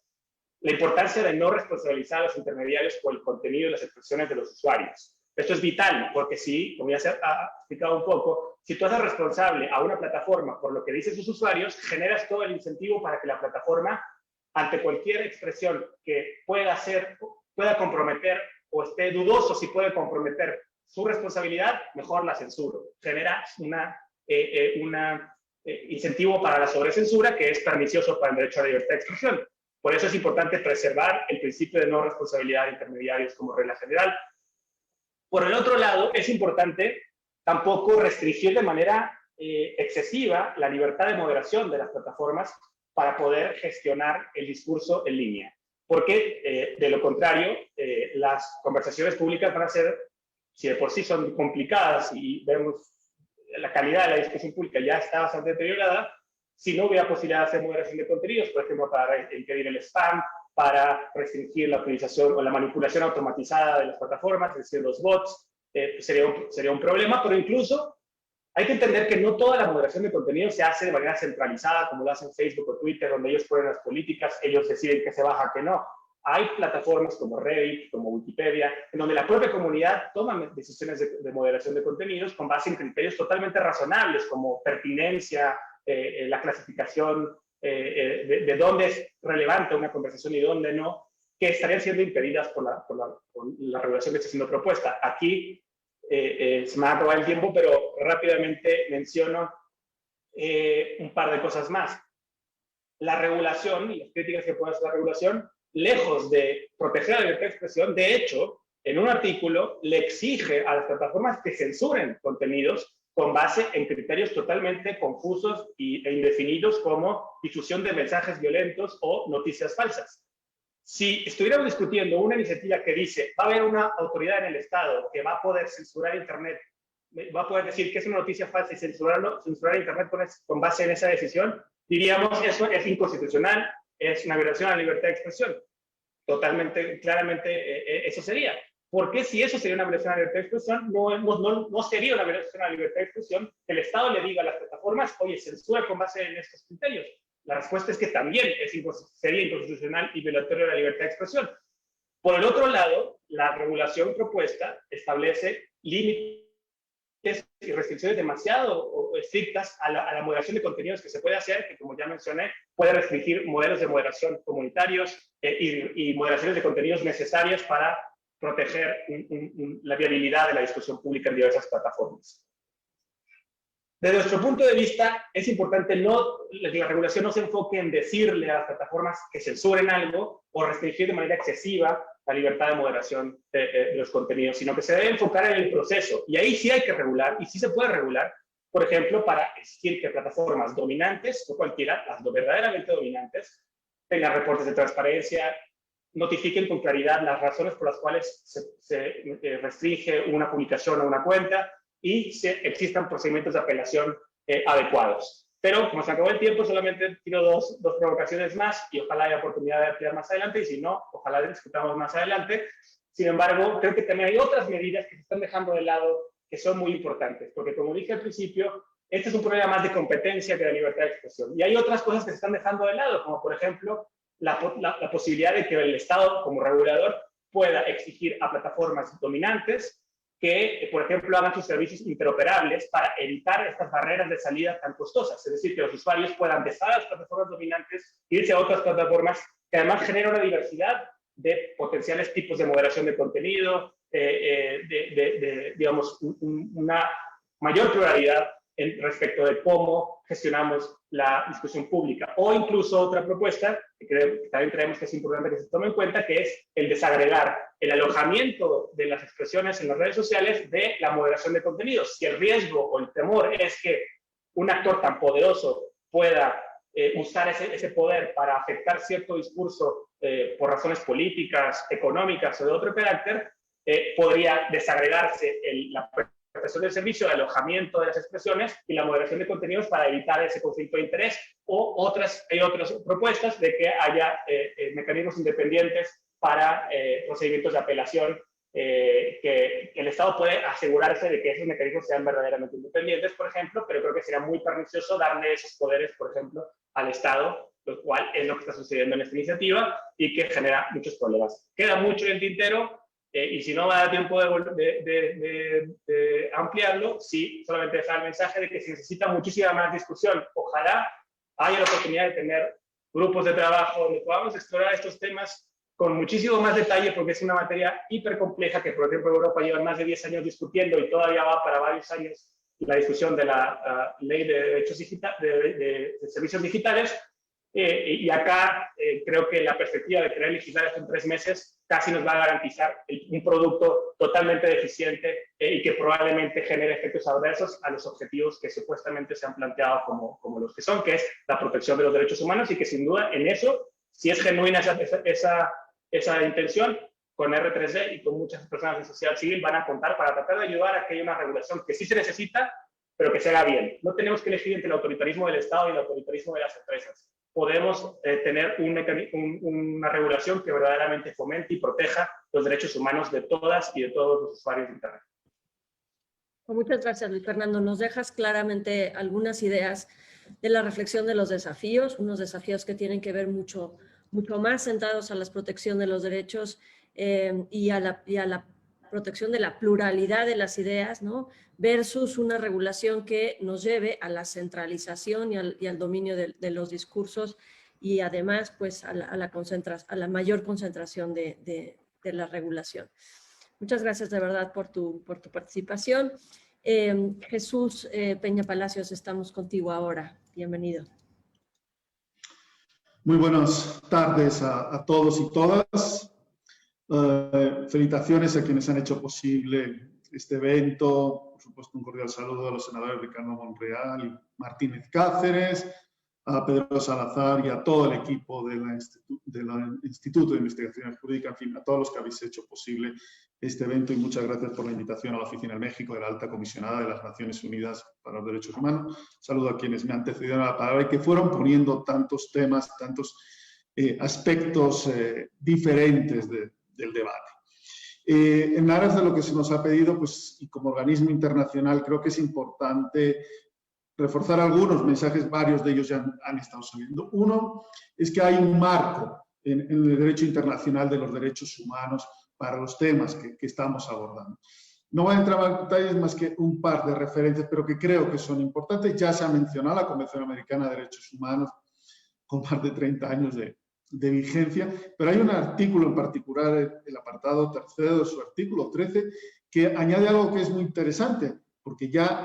la importancia de no responsabilizar a los intermediarios por el contenido y las expresiones de los usuarios. Esto es vital, porque si, como ya se ha explicado un poco, si tú haces responsable a una plataforma por lo que dicen sus usuarios, generas todo el incentivo para que la plataforma, ante cualquier expresión que pueda comprometer o esté dudoso si puede comprometer su responsabilidad, mejor la censuro. Genera un incentivo para la sobrecensura que es pernicioso para el derecho a la libertad de expresión. Por eso es importante preservar el principio de no responsabilidad de intermediarios como regla general. Por el otro lado, es importante tampoco restringir de manera excesiva la libertad de moderación de las plataformas para poder gestionar el discurso en línea. Porque, de lo contrario, las conversaciones públicas van a ser, si de por sí son complicadas y vemos la calidad de la discusión pública ya está bastante deteriorada, si no hubiera posibilidad de hacer moderación de contenidos, por ejemplo, para impedir el spam, para restringir la utilización o la manipulación automatizada de las plataformas, es decir, los bots, sería un problema, pero incluso hay que entender que no toda la moderación de contenido se hace de manera centralizada, como lo hacen Facebook o Twitter, donde ellos ponen las políticas, ellos deciden qué se baja, qué no. Hay plataformas como Reddit, como Wikipedia, en donde la propia comunidad toma decisiones de moderación de contenidos con base en criterios totalmente razonables, como pertinencia, la clasificación de dónde es relevante una conversación y dónde no, que estarían siendo impedidas por la regulación que está siendo propuesta. Aquí se me ha acabado el tiempo, pero rápidamente menciono un par de cosas más. La regulación y las críticas que puede hacer la regulación lejos de proteger la libertad de expresión, de hecho, en un artículo le exige a las plataformas que censuren contenidos con base en criterios totalmente confusos e indefinidos como difusión de mensajes violentos o noticias falsas. Si estuviéramos discutiendo una iniciativa que dice va a haber una autoridad en el Estado que va a poder censurar Internet, va a poder decir que es una noticia falsa y censurar Internet con base en esa decisión, diríamos eso es inconstitucional, es una violación a la libertad de expresión. Totalmente, claramente eso sería. Porque si eso sería una violación a la libertad de expresión, no sería una violación a la libertad de expresión que el Estado le diga a las plataformas, oye, censura con base en estos criterios. La respuesta es que también sería inconstitucional y violatorio de la libertad de expresión. Por el otro lado, la regulación propuesta establece límites y restricciones demasiado estrictas a la moderación de contenidos que se puede hacer, que como ya mencioné, puede restringir modelos de moderación comunitarios y moderaciones de contenidos necesarias para proteger la viabilidad de la discusión pública en diversas plataformas. Desde nuestro punto de vista, es importante que la regulación no se enfoque en decirle a las plataformas que censuren algo o restringir de manera excesiva la libertad de moderación de los contenidos, sino que se debe enfocar en el proceso. Y ahí sí hay que regular, y sí se puede regular, por ejemplo, para exigir que plataformas dominantes, o cualquiera, las verdaderamente dominantes, tengan reportes de transparencia, notifiquen con claridad las razones por las cuales se restringe una publicación o una cuenta y existan procedimientos de apelación adecuados. Pero como se acabó el tiempo, solamente tiro dos provocaciones más y ojalá haya oportunidad de ampliar más adelante y si no, ojalá discutamos más adelante. Sin embargo, creo que también hay otras medidas que se están dejando de lado que son muy importantes, porque como dije al principio, este es un problema más de competencia que de libertad de expresión. Y hay otras cosas que se están dejando de lado, como por ejemplo la posibilidad de que el Estado, como regulador, pueda exigir a plataformas dominantes que, por ejemplo, hagan sus servicios interoperables para evitar estas barreras de salida tan costosas. Es decir, que los usuarios puedan dejar a las plataformas dominantes, irse a otras plataformas que además generan una diversidad de potenciales tipos de moderación de contenido, digamos, una mayor pluralidad respecto de cómo gestionamos la discusión pública. O incluso otra propuesta, que también creemos que es importante que se tome en cuenta, que es el desagregar el alojamiento de las expresiones en las redes sociales de la moderación de contenidos. Si el riesgo o el temor es que un actor tan poderoso pueda usar ese poder para afectar cierto discurso por razones políticas, económicas o de otro carácter, podría desagregarse la prestación del servicio de alojamiento de las expresiones y la moderación de contenidos para evitar ese conflicto de interés, o hay otras propuestas de que haya mecanismos independientes para procedimientos de apelación, que el Estado puede asegurarse de que esos mecanismos sean verdaderamente independientes, por ejemplo, pero creo que sería muy pernicioso darle esos poderes, por ejemplo, al Estado, lo cual es lo que está sucediendo en esta iniciativa y que genera muchos problemas. Queda mucho en el tintero. Y si no va a dar tiempo de ampliarlo, sí, solamente dejar el mensaje de que se necesita muchísima más discusión. Ojalá haya la oportunidad de tener grupos de trabajo donde podamos explorar estos temas con muchísimo más detalle, porque es una materia hiper compleja que, por ejemplo, Europa lleva más de 10 años discutiendo y todavía va para varios años la discusión de la ley de derechos de servicios digitales. Y acá creo que la perspectiva de querer legislar esto en 3 meses casi nos va a garantizar un producto totalmente deficiente y que probablemente genere efectos adversos a los objetivos que supuestamente se han planteado como los que son, que es la protección de los derechos humanos, y que sin duda en eso, si es genuina esa intención, con R3D y con muchas personas de sociedad civil van a contar para tratar de ayudar a que haya una regulación que sí se necesita, pero que se haga bien. No tenemos que elegir entre el autoritarismo del Estado y el autoritarismo de las empresas. Podemos tener una regulación que verdaderamente fomente y proteja los derechos humanos de todas y de todos los usuarios de Internet. Muchas gracias, Luis Fernando. Nos dejas claramente algunas ideas de la reflexión de los desafíos, unos desafíos que tienen que ver mucho más centrados a la protección de los derechos y a la protección de la pluralidad de las ideas, ¿no? Versus una regulación que nos lleve a la centralización y al dominio de los discursos y además pues a la mayor concentración de la regulación. Muchas gracias de verdad por tu participación. Jesús Peña Palacios, estamos contigo ahora. Bienvenido. Muy buenas tardes a todos y todas. Felicitaciones a quienes han hecho posible este evento. Por supuesto, un cordial saludo a los senadores Ricardo Monreal y Martínez Cáceres, a Pedro Salazar y a todo el equipo del Instituto de Investigaciones Jurídicas, en fin, a todos los que habéis hecho posible este evento, y muchas gracias por la invitación a la Oficina en México de la Alta Comisionada de las Naciones Unidas para los Derechos Humanos. Saludo a quienes me antecedieron a la palabra y que fueron poniendo tantos temas, tantos aspectos diferentes del debate. En aras de lo que se nos ha pedido, pues, y como organismo internacional, creo que es importante reforzar algunos mensajes, varios de ellos ya han estado saliendo. Uno es que hay un marco en el derecho internacional de los derechos humanos para los temas que estamos abordando. No voy a entrar en detalles más que un par de referencias, pero que creo que son importantes. Ya se ha mencionado la Convención Americana de Derechos Humanos, con más de 30 años de vigencia, pero hay un artículo en particular, el apartado tercero de su artículo 13, que añade algo que es muy interesante, porque ya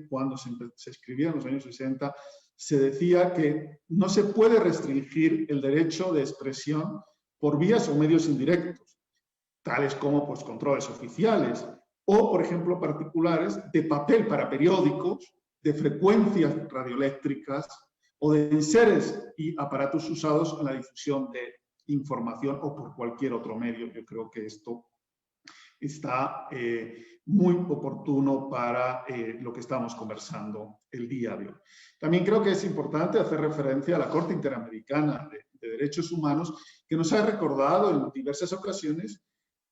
cuando se escribía en los años 60, se decía que no se puede restringir el derecho de expresión por vías o medios indirectos, tales como, pues, controles oficiales o, por ejemplo, particulares de papel para periódicos, de frecuencias radioeléctricas o de enseres y aparatos usados en la difusión de información o por cualquier otro medio. Yo creo que esto está muy oportuno para lo que estamos conversando el día de hoy. También creo que es importante hacer referencia a la Corte Interamericana de Derechos Humanos, que nos ha recordado en diversas ocasiones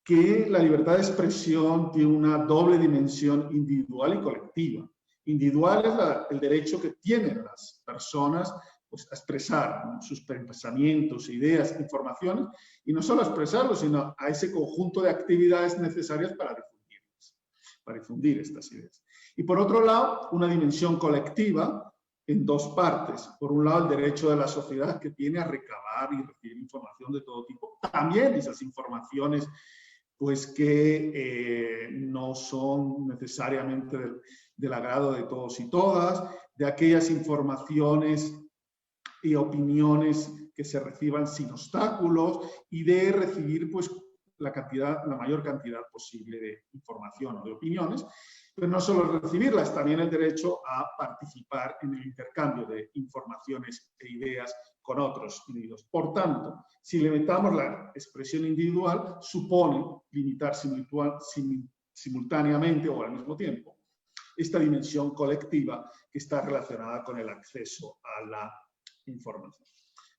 que la libertad de expresión tiene una doble dimensión individual y colectiva. Individual es el derecho que tienen las personas, pues, a expresar, ¿no?, sus pensamientos, ideas, informaciones, y no solo a expresarlos, sino a ese conjunto de actividades necesarias para difundir estas ideas. Y por otro lado, una dimensión colectiva en dos partes. Por un lado, el derecho de la sociedad, que tiene a recabar y recibir información de todo tipo. También esas informaciones, pues, que no son necesariamente del agrado de todos y todas, de aquellas informaciones y opiniones que se reciban sin obstáculos, y de recibir, pues, la mayor cantidad posible de información o de opiniones, pero no solo recibirlas, también el derecho a participar en el intercambio de informaciones e ideas con otros individuos. Por tanto, si limitamos la expresión individual, supone limitar simultáneamente o al mismo tiempo esta dimensión colectiva que está relacionada con el acceso a la información.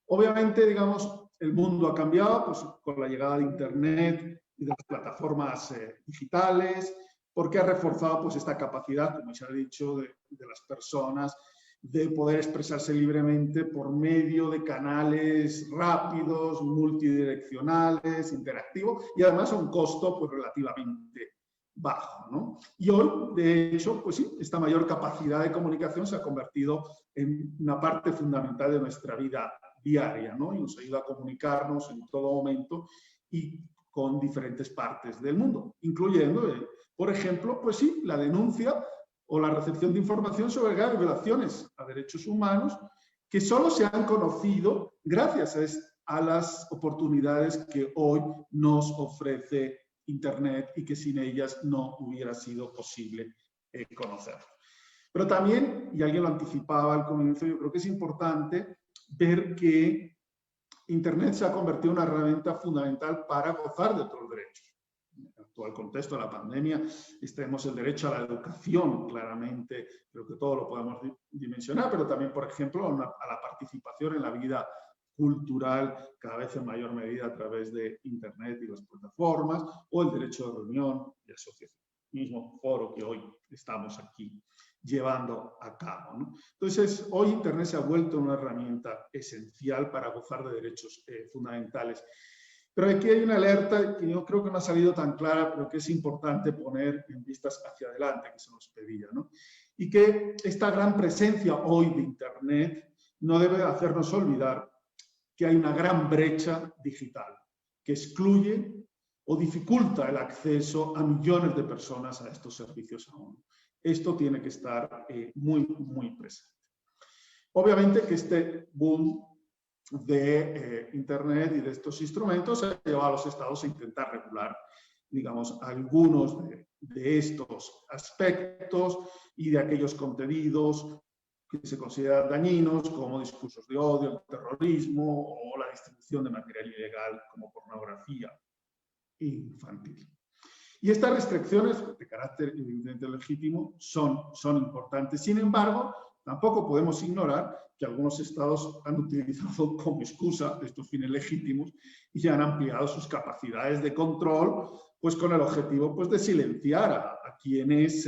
Obviamente, digamos, el mundo ha cambiado, pues, con la llegada de Internet y de las plataformas digitales, porque ha reforzado, pues, esta capacidad, como ya he dicho, de las personas de poder expresarse libremente por medio de canales rápidos, multidireccionales, interactivos, y además a un costo, pues, relativamente bajo, ¿no? Y hoy, de hecho, pues sí, esta mayor capacidad de comunicación se ha convertido en una parte fundamental de nuestra vida diaria, ¿no? Y nos ayuda a comunicarnos en todo momento y con diferentes partes del mundo, incluyendo, por ejemplo, pues sí, la denuncia o la recepción de información sobre graves violaciones a derechos humanos que solo se han conocido gracias a las oportunidades que hoy nos ofrece Internet y que sin ellas no hubiera sido posible conocer. Pero también, y alguien lo anticipaba al comienzo, yo creo que es importante ver que Internet se ha convertido en una herramienta fundamental para gozar de otros derechos. En el actual contexto de la pandemia, tenemos el derecho a la educación, claramente, creo que todo lo podemos dimensionar, pero también, por ejemplo, a la participación en la vida cultural, cada vez en mayor medida a través de Internet y las plataformas, o el derecho de reunión y asociación, mismo foro que hoy estamos aquí llevando a cabo, ¿no? Entonces, hoy Internet se ha vuelto una herramienta esencial para gozar de derechos fundamentales. Pero aquí hay una alerta que yo creo que no ha salido tan clara, pero que es importante poner en vistas hacia adelante, que se nos pedía, ¿no? Y que esta gran presencia hoy de Internet no debe hacernos olvidar que hay una gran brecha digital que excluye o dificulta el acceso a millones de personas a estos servicios aún. Esto tiene que estar muy, muy presente. Obviamente que este boom de Internet y de estos instrumentos ha llevado a los estados a intentar regular, digamos, algunos de estos aspectos y de aquellos contenidos que se consideran dañinos, como discursos de odio, el terrorismo o la distribución de material ilegal como pornografía infantil. Y estas restricciones de carácter evidentemente legítimo son importantes. Sin embargo, tampoco podemos ignorar que algunos estados han utilizado como excusa estos fines legítimos y ya han ampliado sus capacidades de control, pues con el objetivo pues, de silenciar a quienes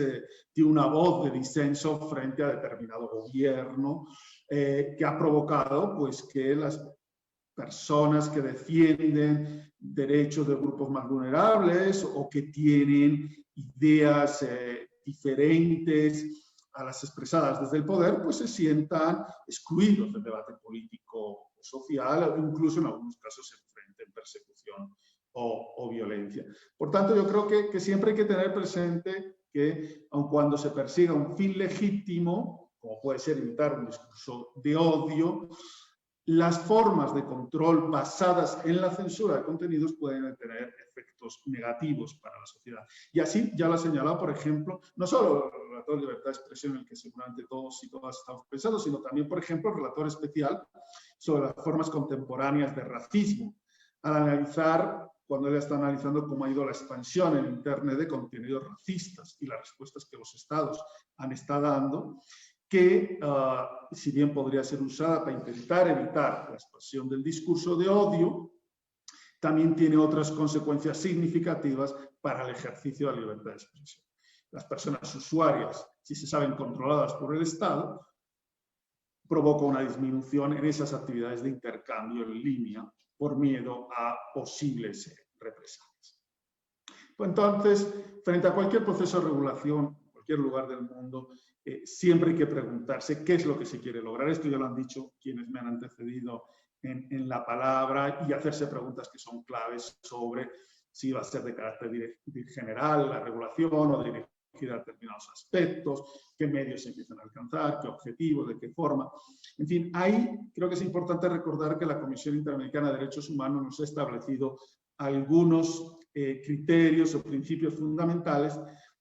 tienen una voz de disenso frente a determinado gobierno, que ha provocado pues, que las personas que defienden derechos de grupos más vulnerables o que tienen ideas diferentes a las expresadas desde el poder, pues se sientan excluidos del debate político o social, o incluso en algunos casos se enfrenten persecución o violencia. Por tanto, yo creo que siempre hay que tener presente que, aun cuando se persiga un fin legítimo, como puede ser evitar un discurso de odio, las formas de control basadas en la censura de contenidos pueden tener efectos negativos para la sociedad. Y así ya lo ha señalado, por ejemplo, no solo el relator de libertad de expresión en el que seguramente todos y todas estamos pensando, sino también, por ejemplo, el relator especial sobre las formas contemporáneas de racismo, al analizar, cuando él está analizando cómo ha ido la expansión en Internet de contenidos racistas y las respuestas que los estados han estado dando, que si bien podría ser usada para intentar evitar la expansión del discurso de odio, también tiene otras consecuencias significativas para el ejercicio de la libertad de expresión. Las personas usuarias, si se saben controladas por el Estado, provoca una disminución en esas actividades de intercambio en línea por miedo a posibles represalias. Entonces, frente a cualquier proceso de regulación, en cualquier lugar del mundo, siempre hay que preguntarse qué es lo que se quiere lograr. Esto ya lo han dicho quienes me han antecedido en la palabra, y hacerse preguntas que son claves sobre si va a ser de carácter general la regulación o dirigida a determinados aspectos, qué medios se empiezan a alcanzar, qué objetivos, de qué forma. En fin, ahí creo que es importante recordar que la Comisión Interamericana de Derechos Humanos nos ha establecido algunos criterios o principios fundamentales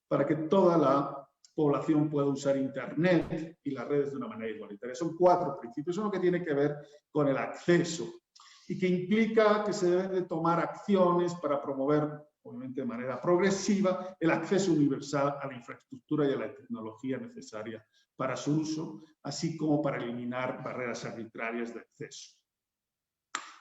para que toda la población pueda usar Internet y las redes de una manera igualitaria. Son 4 principios. Uno que tiene que ver con el acceso y que implica que se deben de tomar acciones para promover, obviamente de manera progresiva, el acceso universal a la infraestructura y a la tecnología necesaria para su uso, así como para eliminar barreras arbitrarias de acceso.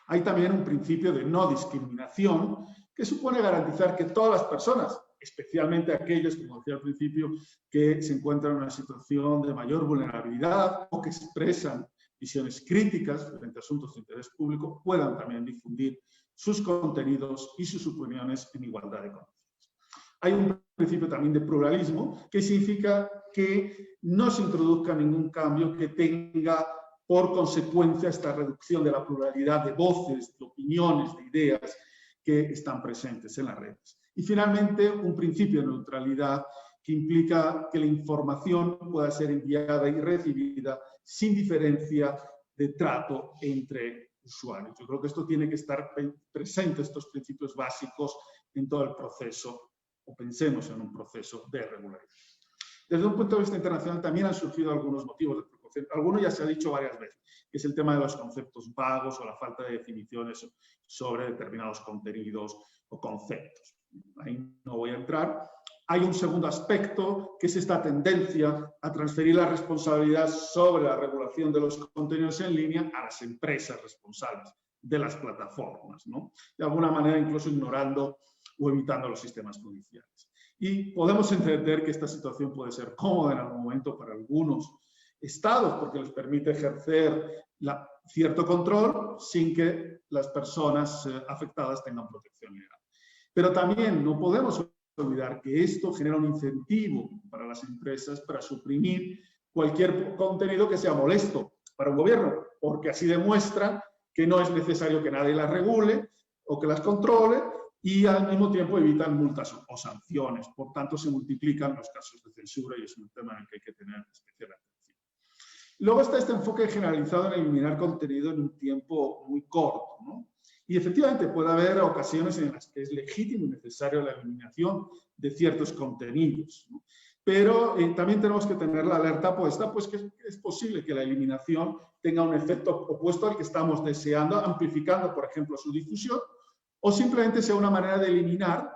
Hay también un principio de no discriminación que supone garantizar que todas las personas, especialmente aquellos, como decía al principio, que se encuentran en una situación de mayor vulnerabilidad o que expresan visiones críticas frente a asuntos de interés público, puedan también difundir sus contenidos y sus opiniones en igualdad de condiciones. Hay un principio también de pluralismo, que significa que no se introduzca ningún cambio que tenga por consecuencia esta reducción de la pluralidad de voces, de opiniones, de ideas que están presentes en las redes. Y finalmente, un principio de neutralidad que implica que la información pueda ser enviada y recibida sin diferencia de trato entre usuarios. Yo creo que esto tiene que estar presente, estos principios básicos, en todo el proceso, o pensemos en un proceso de regularidad. Desde un punto de vista internacional también han surgido algunos motivos de preocupación. Alguno ya se ha dicho varias veces, que es el tema de los conceptos vagos o la falta de definiciones sobre determinados contenidos o conceptos. Ahí no voy a entrar. Hay un segundo aspecto, que es esta tendencia a transferir la responsabilidad sobre la regulación de los contenidos en línea a las empresas responsables de las plataformas, ¿no? De alguna manera incluso ignorando o evitando los sistemas judiciales. Y podemos entender que esta situación puede ser cómoda en algún momento para algunos estados, porque les permite ejercer cierto control sin que las personas afectadas tengan protección legal. Pero también no podemos olvidar que esto genera un incentivo para las empresas para suprimir cualquier contenido que sea molesto para un gobierno, porque así demuestran que no es necesario que nadie las regule o que las controle, y al mismo tiempo evitan multas o sanciones. Por tanto, se multiplican los casos de censura y es un tema en el que hay que tener especial atención. Luego está este enfoque generalizado en eliminar contenido en un tiempo muy corto, ¿no? Y efectivamente puede haber ocasiones en las que es legítimo y necesario la eliminación de ciertos contenidos, ¿no? Pero también tenemos que tener la alerta puesta, pues que es posible que la eliminación tenga un efecto opuesto al que estamos deseando, amplificando, por ejemplo, su difusión, o simplemente sea una manera de eliminar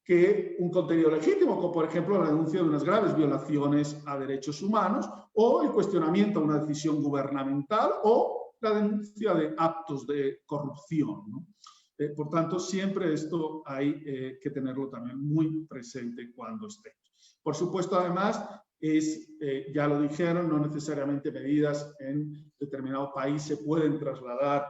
que un contenido legítimo, como por ejemplo la denuncia de unas graves violaciones a derechos humanos, o el cuestionamiento a una decisión gubernamental, o la denuncia de actos de corrupción, ¿no? Por tanto, siempre esto hay que tenerlo también muy presente cuando esté. Por supuesto, además, ya lo dijeron, no necesariamente medidas en determinado país se pueden trasladar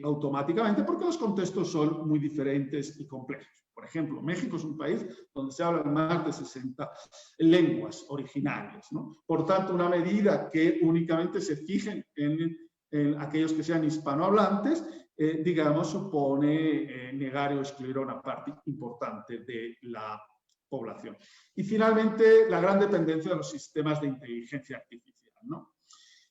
automáticamente porque los contextos son muy diferentes y complejos. Por ejemplo, México es un país donde se hablan más de 60 lenguas originarias, ¿no? Por tanto, una medida que únicamente se fije en aquellos que sean hispanohablantes, digamos, supone negar o excluir a una parte importante de la población. Y finalmente, la gran dependencia de los sistemas de inteligencia artificial, ¿no?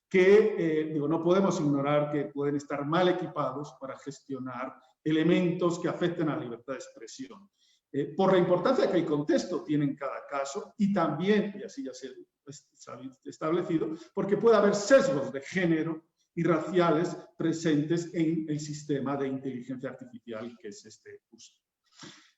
Que, digo, no podemos ignorar que pueden estar mal equipados para gestionar elementos que afecten a la libertad de expresión. Por la importancia que el contexto tiene en cada caso y también, y así ya se ha establecido, porque puede haber sesgos de género y raciales presentes en el sistema de inteligencia artificial que es este uso.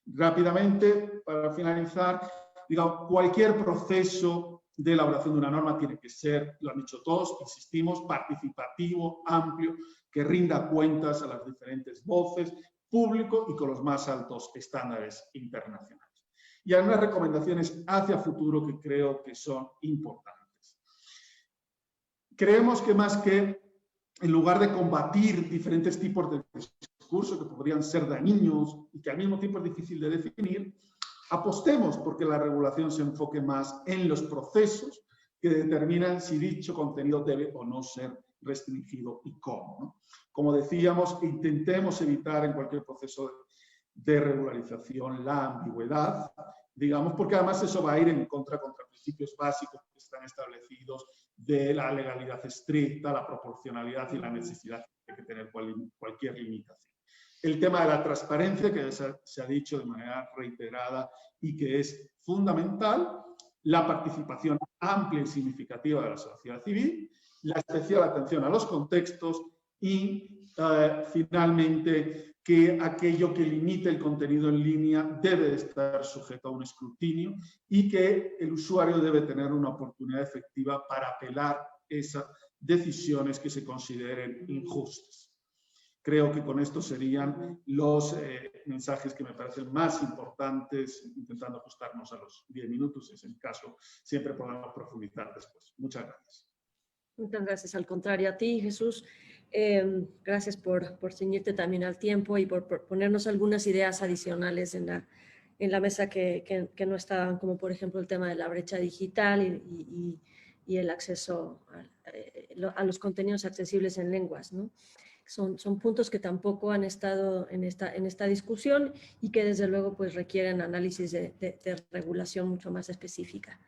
Rápidamente, para finalizar, digamos, cualquier proceso de elaboración de una norma tiene que ser, lo han dicho todos, insistimos, participativo, amplio, que rinda cuentas a las diferentes voces, público y con los más altos estándares internacionales. Y hay unas recomendaciones hacia futuro que creo que son importantes. Creemos que más que, en lugar de combatir diferentes tipos de discursos que podrían ser dañinos y que al mismo tiempo es difícil de definir, apostemos porque la regulación se enfoque más en los procesos que determinan si dicho contenido debe o no ser restringido y cómo, ¿no? Como decíamos, intentemos evitar en cualquier proceso de regularización la ambigüedad, digamos, porque además eso va a ir en contra principios básicos que están establecidos de la legalidad estricta, la proporcionalidad y la necesidad de tener cualquier limitación. El tema de la transparencia, que se ha dicho de manera reiterada y que es fundamental, la participación amplia y significativa de la sociedad civil, la especial atención a los contextos y, finalmente, que aquello que limite el contenido en línea debe de estar sujeto a un escrutinio y que el usuario debe tener una oportunidad efectiva para apelar esas decisiones que se consideren injustas. Creo que con esto serían los mensajes que me parecen más importantes, intentando ajustarnos a los 10 minutos, en ese caso siempre podemos profundizar después. Muchas gracias. Muchas gracias, al contrario a ti, Jesús. Gracias por ceñirte también al tiempo y por ponernos algunas ideas adicionales en la mesa que no estaban, como por ejemplo el tema de la brecha digital y el acceso a los contenidos accesibles en lenguas, ¿no? Son puntos que tampoco han estado en esta discusión y que desde luego pues requieren análisis de regulación mucho más específica.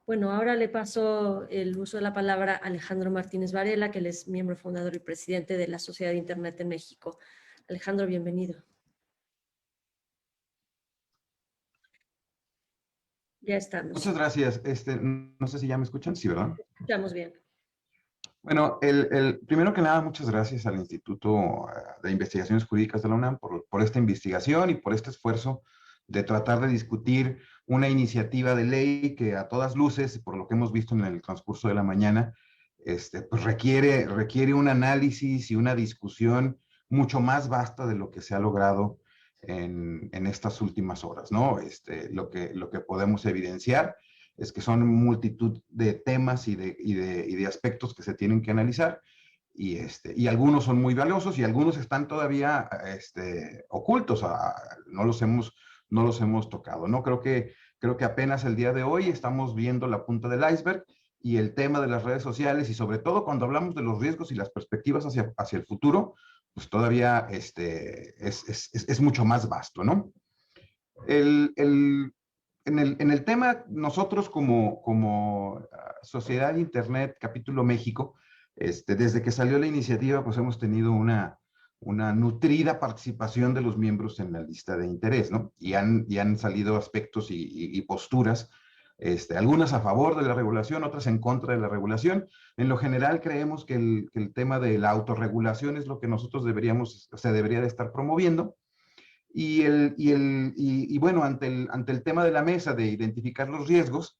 Bueno, ahora le paso el uso de la palabra a Alejandro Martínez Varela, que él es miembro fundador y presidente de la Sociedad de Internet en México. Alejandro, bienvenido. Ya estamos. Muchas gracias. No sé si ya me escuchan. Sí, ¿verdad? Escuchamos bien. Bueno, primero que nada, muchas gracias al Instituto de Investigaciones Jurídicas de la UNAM por esta investigación y por este esfuerzo de tratar de discutir una iniciativa de ley que a todas luces, por lo que hemos visto en el transcurso de la mañana, pues requiere un análisis y una discusión mucho más vasta de lo que se ha logrado en estas últimas horas, ¿no? Lo que podemos evidenciar es que son multitud de temas y de aspectos que se tienen que analizar y algunos son muy valiosos y algunos están todavía ocultos, no los hemos tocado, ¿no? Creo que apenas el día de hoy estamos viendo la punta del iceberg y el tema de las redes sociales y sobre todo cuando hablamos de los riesgos y las perspectivas hacia el futuro, pues todavía es mucho más vasto, ¿no? en el tema, nosotros como Sociedad de Internet, Capítulo México, desde que salió la iniciativa, pues hemos tenido una nutrida participación de los miembros en la lista de interés, ¿no? Y han salido aspectos y posturas, algunas a favor de la regulación, otras en contra de la regulación. En lo general creemos que el tema de la autorregulación es lo que nosotros se debería de estar promoviendo. Y bueno, ante el tema de la mesa de identificar los riesgos,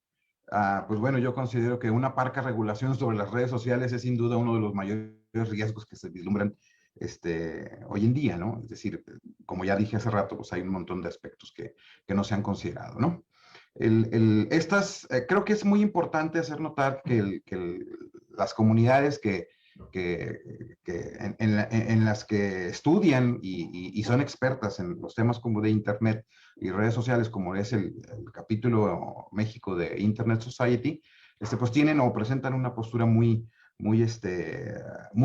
pues bueno, yo considero que una parca regulación sobre las redes sociales es sin duda uno de los mayores riesgos que se vislumbran hoy en día, ¿no? Es decir, como ya dije hace rato, pues hay un montón de aspectos que no se han considerado, ¿no? Creo que es muy importante hacer notar que las comunidades en las que estudian y son expertas en los temas como de Internet y redes sociales, como es el capítulo México de Internet Society, pues tienen o presentan una postura muy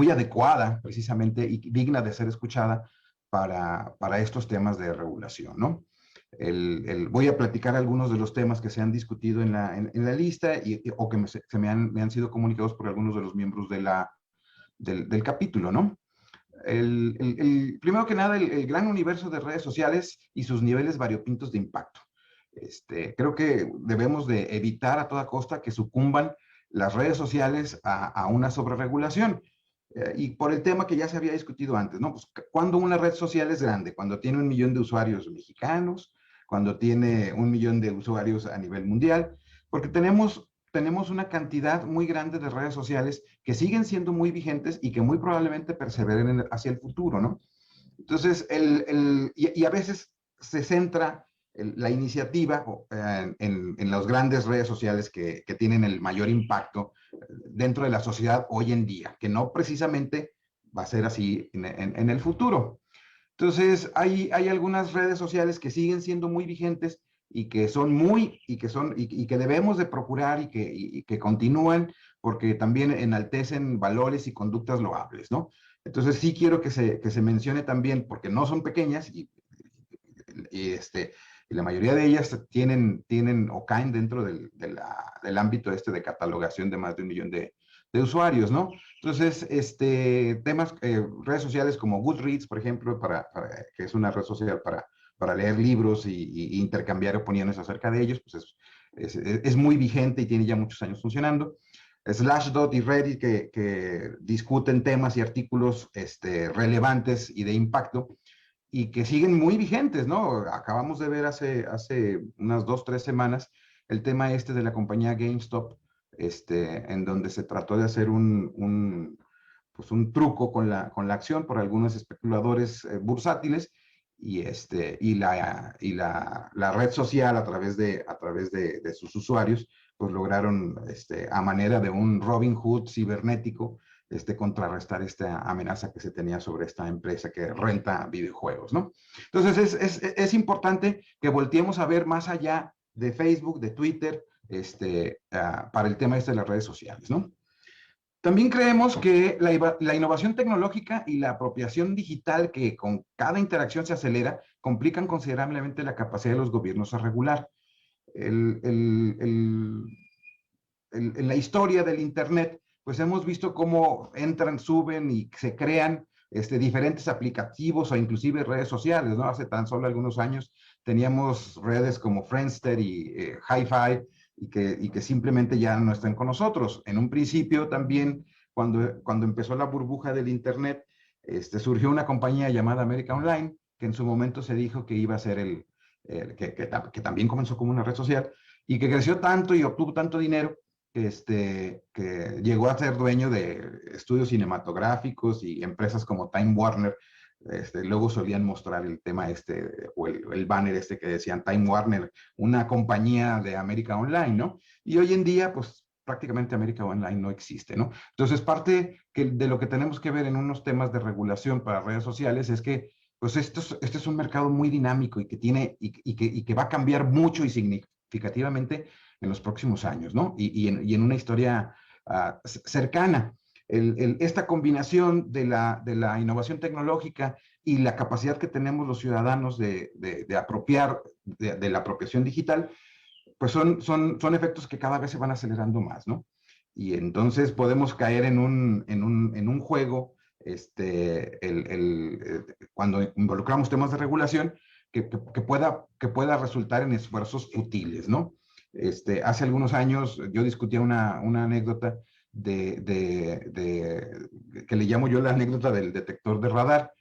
adecuada, precisamente, y digna de ser escuchada para estos temas de regulación, ¿no? Voy a platicar algunos de los temas que se han discutido en la lista o que me han sido comunicados por algunos de los miembros del capítulo, ¿no? Primero que nada, el gran universo de redes sociales y sus niveles variopintos de impacto. Creo que debemos de evitar a toda costa que sucumban las redes sociales a una sobreregulación. Y por el tema que ya se había discutido antes, ¿no? Pues, cuando una red social es grande, cuando tiene 1 millón de usuarios mexicanos, cuando tiene 1 millón de usuarios a nivel mundial, porque tenemos una cantidad muy grande de redes sociales que siguen siendo muy vigentes y que muy probablemente perseveren hacia el futuro, ¿no? Entonces, y a veces se centra la iniciativa en las grandes redes sociales que tienen el mayor impacto dentro de la sociedad hoy en día, que no precisamente va a ser así en el futuro. Entonces, hay algunas redes sociales que siguen siendo muy vigentes y que debemos de procurar y que continúan porque también enaltecen valores y conductas loables, ¿no? Entonces, sí quiero que se mencione también, porque no son pequeñas y la mayoría de ellas tienen o caen dentro del ámbito de catalogación de más de 1 millón de usuarios, ¿no? Entonces, redes sociales como Goodreads, por ejemplo, que es una red social para leer libros y intercambiar opiniones acerca de ellos, pues es muy vigente y tiene ya muchos años funcionando. Slashdot y Reddit que discuten temas y artículos relevantes y de impacto y que siguen muy vigentes, ¿no? Acabamos de ver hace unas 2 o 3 semanas el tema de la compañía GameStop, en donde se trató de hacer un truco con la acción por algunos especuladores bursátiles y la red social a través de sus usuarios pues lograron a manera de un Robin Hood cibernético contrarrestar esta amenaza que se tenía sobre esta empresa que renta videojuegos, ¿no? Entonces es importante que volteemos a ver más allá de Facebook, de Twitter, para el tema de las redes sociales, ¿no? También creemos que la innovación tecnológica y la apropiación digital que con cada interacción se acelera, complican considerablemente la capacidad de los gobiernos a regular. En la historia del Internet, pues hemos visto cómo entran, suben y se crean diferentes aplicativos o inclusive redes sociales, ¿no? Hace tan solo algunos años teníamos redes como Friendster y Hi-Fi y que simplemente ya no están con nosotros. En un principio también, cuando empezó la burbuja del Internet, surgió una compañía llamada América Online, que en su momento se dijo que iba a ser que también comenzó como una red social y que creció tanto y obtuvo tanto dinero que llegó a ser dueño de estudios cinematográficos y empresas como Time Warner. Luego solían mostrar el tema o el banner que decían Time Warner, una compañía de América Online, ¿no? Y hoy en día, pues prácticamente América Online no existe, ¿no? Entonces, parte de lo que tenemos que ver en unos temas de regulación para redes sociales es que, pues este es un mercado muy dinámico y que va a cambiar mucho y significativamente en los próximos años, ¿no? Y en una historia cercana. Esta combinación de la innovación tecnológica y la capacidad que tenemos los ciudadanos de apropiar de la apropiación digital, pues son efectos que cada vez se van acelerando más, ¿no? Y entonces podemos caer en un juego, cuando involucramos temas de regulación, que pueda resultar en esfuerzos futiles, ¿no? Hace algunos años yo discutía una anécdota que le llamo yo la anécdota del detector de radar.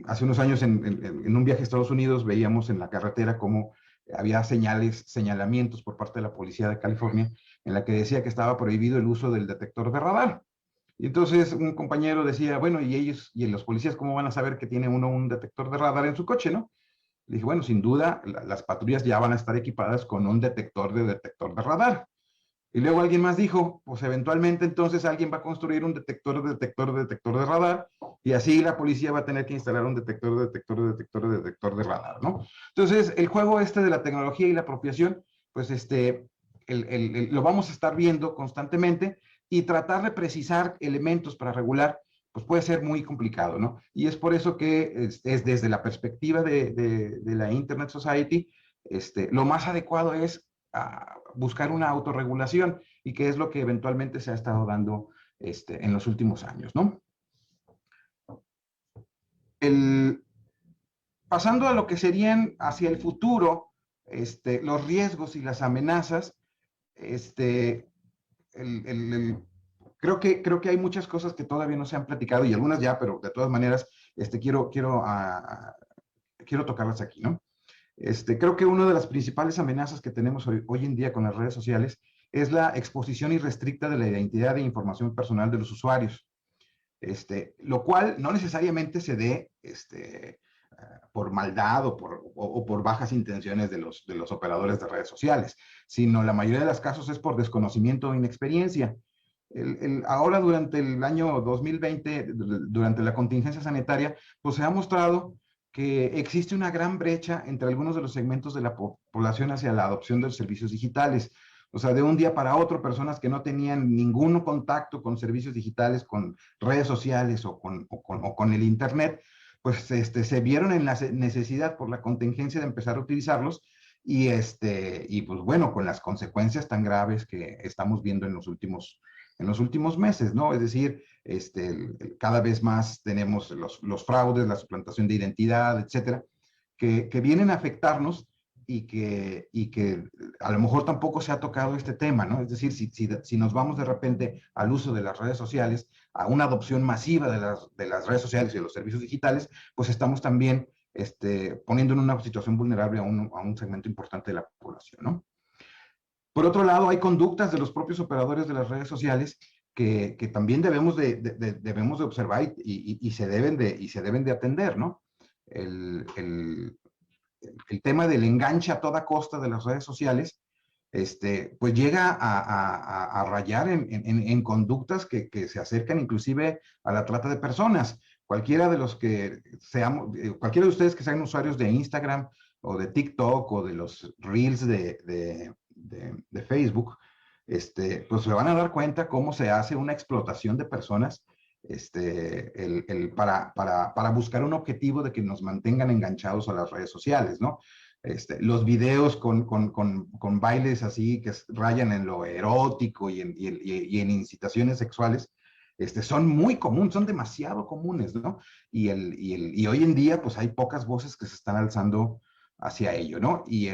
Hace unos años en un viaje a Estados Unidos veíamos en la carretera cómo había señalamientos por parte de la policía de California en la que decía que estaba prohibido el uso del detector de radar. Y entonces un compañero decía, bueno, ¿y ellos y los policías cómo van a saber que tiene uno un detector de radar en su coche, no? Le dije, bueno, sin duda las patrullas ya van a estar equipadas con un detector de radar. Y luego alguien más dijo, pues eventualmente entonces alguien va a construir un detector de radar, y así la policía va a tener que instalar un detector de radar, ¿no? Entonces, el juego de la tecnología y la apropiación, pues lo vamos a estar viendo constantemente, y tratar de precisar elementos para regular, pues puede ser muy complicado, ¿no? Y es por eso que es desde la perspectiva de la Internet Society, lo más adecuado es buscar una autorregulación, y que es lo que eventualmente se ha estado dando en los últimos años, ¿no? Pasando a lo que serían hacia el futuro, los riesgos y las amenazas, creo que hay muchas cosas que todavía no se han platicado, y algunas ya, pero de todas maneras quiero tocarlas aquí, ¿no? Creo que una de las principales amenazas que tenemos hoy en día con las redes sociales es la exposición irrestricta de la identidad e información personal de los usuarios, lo cual no necesariamente se dé por maldad o por bajas intenciones de los operadores de redes sociales, sino la mayoría de los casos es por desconocimiento o inexperiencia. Ahora, durante el año 2020, durante la contingencia sanitaria, pues se ha mostrado que existe una gran brecha entre algunos de los segmentos de la población hacia la adopción de los servicios digitales. O sea, de un día para otro, personas que no tenían ningún contacto con servicios digitales, con redes sociales o con el Internet, pues se vieron en la necesidad por la contingencia de empezar a utilizarlos, y pues bueno, con las consecuencias tan graves que estamos viendo en los últimos meses, ¿no? Es decir, cada vez más tenemos los fraudes, la suplantación de identidad, etcétera, que vienen a afectarnos, y que a lo mejor tampoco se ha tocado este tema, ¿no? Es decir, si nos vamos de repente al uso de las redes sociales, a una adopción masiva de las redes sociales y de los servicios digitales, pues estamos también poniendo en una situación vulnerable a un segmento importante de la población, ¿no? Por otro lado, hay conductas de los propios operadores de las redes sociales que también debemos de observar y se deben de atender, ¿no? El tema del enganche a toda costa de las redes sociales, pues llega a rayar en conductas que se acercan inclusive a la trata de personas. Cualquiera de ustedes que sean usuarios de Instagram o de TikTok o de los Reels de Facebook, pues se van a dar cuenta cómo se hace una explotación de personas para buscar un objetivo de que nos mantengan enganchados a las redes sociales, ¿no? Los videos con bailes así que rayan en lo erótico y en incitaciones sexuales, son muy comunes, son demasiado comunes, ¿no? Y hoy en día, pues hay pocas voces que se están alzando hacia ello, ¿no? Y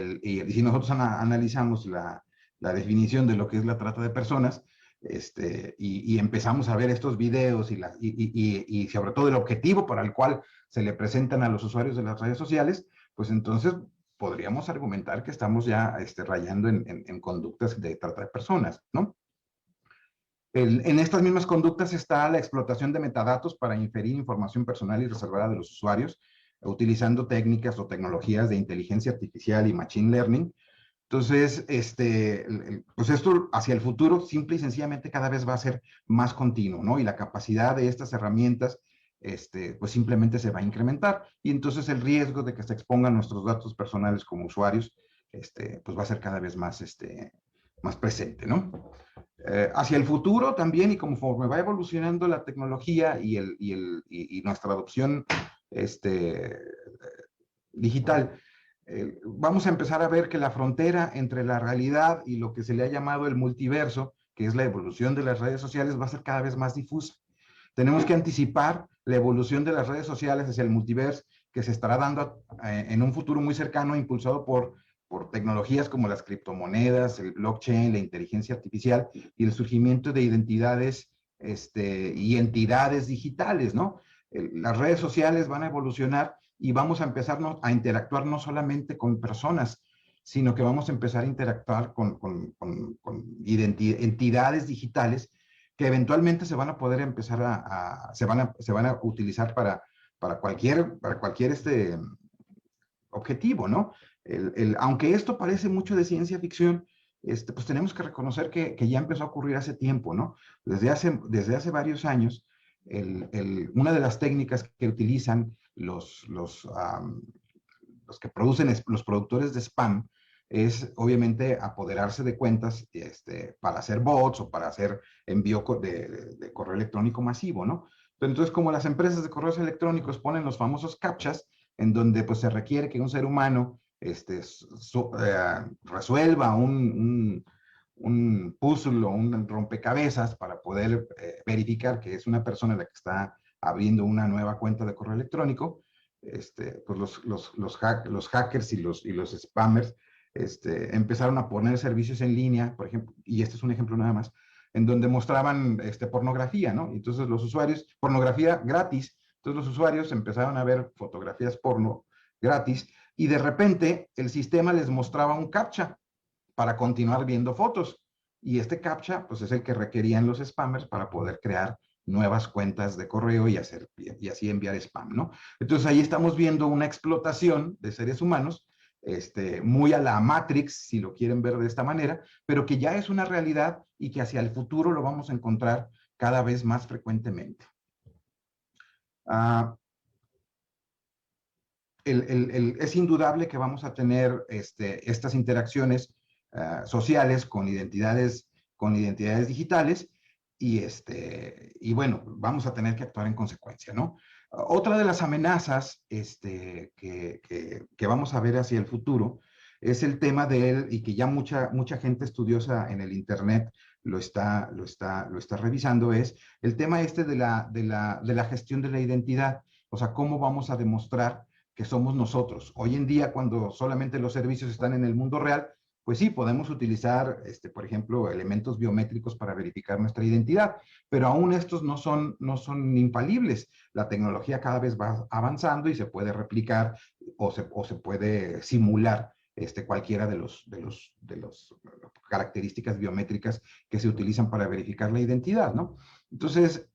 si nosotros analizamos la definición de lo que es la trata de personas, y empezamos a ver estos videos y sobre todo el objetivo para el cual se le presentan a los usuarios de las redes sociales, pues entonces podríamos argumentar que estamos ya rayando en conductas de trata de personas, ¿no? En estas mismas conductas está la explotación de metadatos para inferir información personal y reservada de los usuarios, utilizando técnicas o tecnologías de inteligencia artificial y machine learning. Entonces, pues esto hacia el futuro simple y sencillamente cada vez va a ser más continuo, ¿no? Y la capacidad de estas herramientas, pues simplemente se va a incrementar. Y entonces el riesgo de que se expongan nuestros datos personales como usuarios, pues va a ser cada vez más, más presente, ¿no? Hacia el futuro también, y conforme va evolucionando la tecnología y nuestra adopción digital, vamos a empezar a ver que la frontera entre la realidad y lo que se le ha llamado el multiverso, que es la evolución de las redes sociales, va a ser cada vez más difusa. Tenemos que anticipar la evolución de las redes sociales hacia el multiverso, que se estará dando en un futuro muy cercano, impulsado por tecnologías como las criptomonedas, el blockchain, la inteligencia artificial y el surgimiento de identidades y entidades digitales, ¿no? Las redes sociales van a evolucionar y vamos a empezar a interactuar no solamente con personas, sino que vamos a empezar a interactuar con entidades digitales que eventualmente se van a poder empezar se van a utilizar para cualquier objetivo, ¿no? Aunque esto parece mucho de ciencia ficción, pues tenemos que reconocer que ya empezó a ocurrir hace tiempo, ¿no? Desde hace varios años, una de las técnicas que utilizan los que producen, los productores de spam, es obviamente apoderarse de cuentas para hacer bots o para hacer envío de correo electrónico masivo, ¿no? Entonces, como las empresas de correos electrónicos ponen los famosos captchas, en donde pues se requiere que un ser humano resuelva un puzzle o un rompecabezas para poder verificar que es una persona la que está abriendo una nueva cuenta de correo electrónico, pues los hackers y los spammers empezaron a poner servicios en línea, por ejemplo, y este es un ejemplo nada más, en donde mostraban pornografía, ¿no? Entonces los usuarios, pornografía gratis, entonces los usuarios empezaron a ver fotografías porno gratis y de repente el sistema les mostraba un captcha para continuar viendo fotos. Y este captcha, pues es el que requerían los spammers para poder crear nuevas cuentas de correo y así enviar spam, ¿no? Entonces ahí estamos viendo una explotación de seres humanos, muy a la Matrix, si lo quieren ver de esta manera, pero que ya es una realidad y que hacia el futuro lo vamos a encontrar cada vez más frecuentemente. Es indudable que vamos a tener estas interacciones sociales con identidades digitales y bueno, vamos a tener que actuar en consecuencia, ¿no? Otra de las amenazas que vamos a ver hacia el futuro es el tema y que ya mucha gente estudiosa en el Internet lo está revisando, es el tema de la gestión de la identidad. O sea, cómo vamos a demostrar que somos nosotros. Hoy en día, cuando solamente los servicios están en el mundo real, pues sí, podemos utilizar, por ejemplo, elementos biométricos para verificar nuestra identidad, pero aún estos no son infalibles. La tecnología cada vez va avanzando y se puede replicar o se puede simular cualquiera de las características biométricas que se utilizan para verificar la identidad, ¿no? Entonces,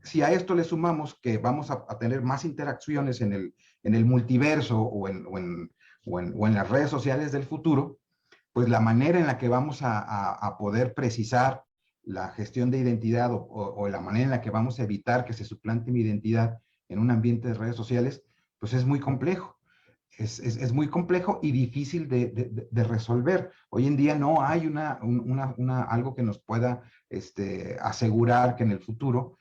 si a esto le sumamos que vamos a tener más interacciones en el multiverso o en las redes sociales del futuro, pues la manera en la que vamos a poder precisar la gestión de identidad o la manera en la que vamos a evitar que se suplante mi identidad en un ambiente de redes sociales, pues es muy complejo. Es muy complejo y difícil de resolver. Hoy en día no hay algo que nos pueda asegurar que en el futuro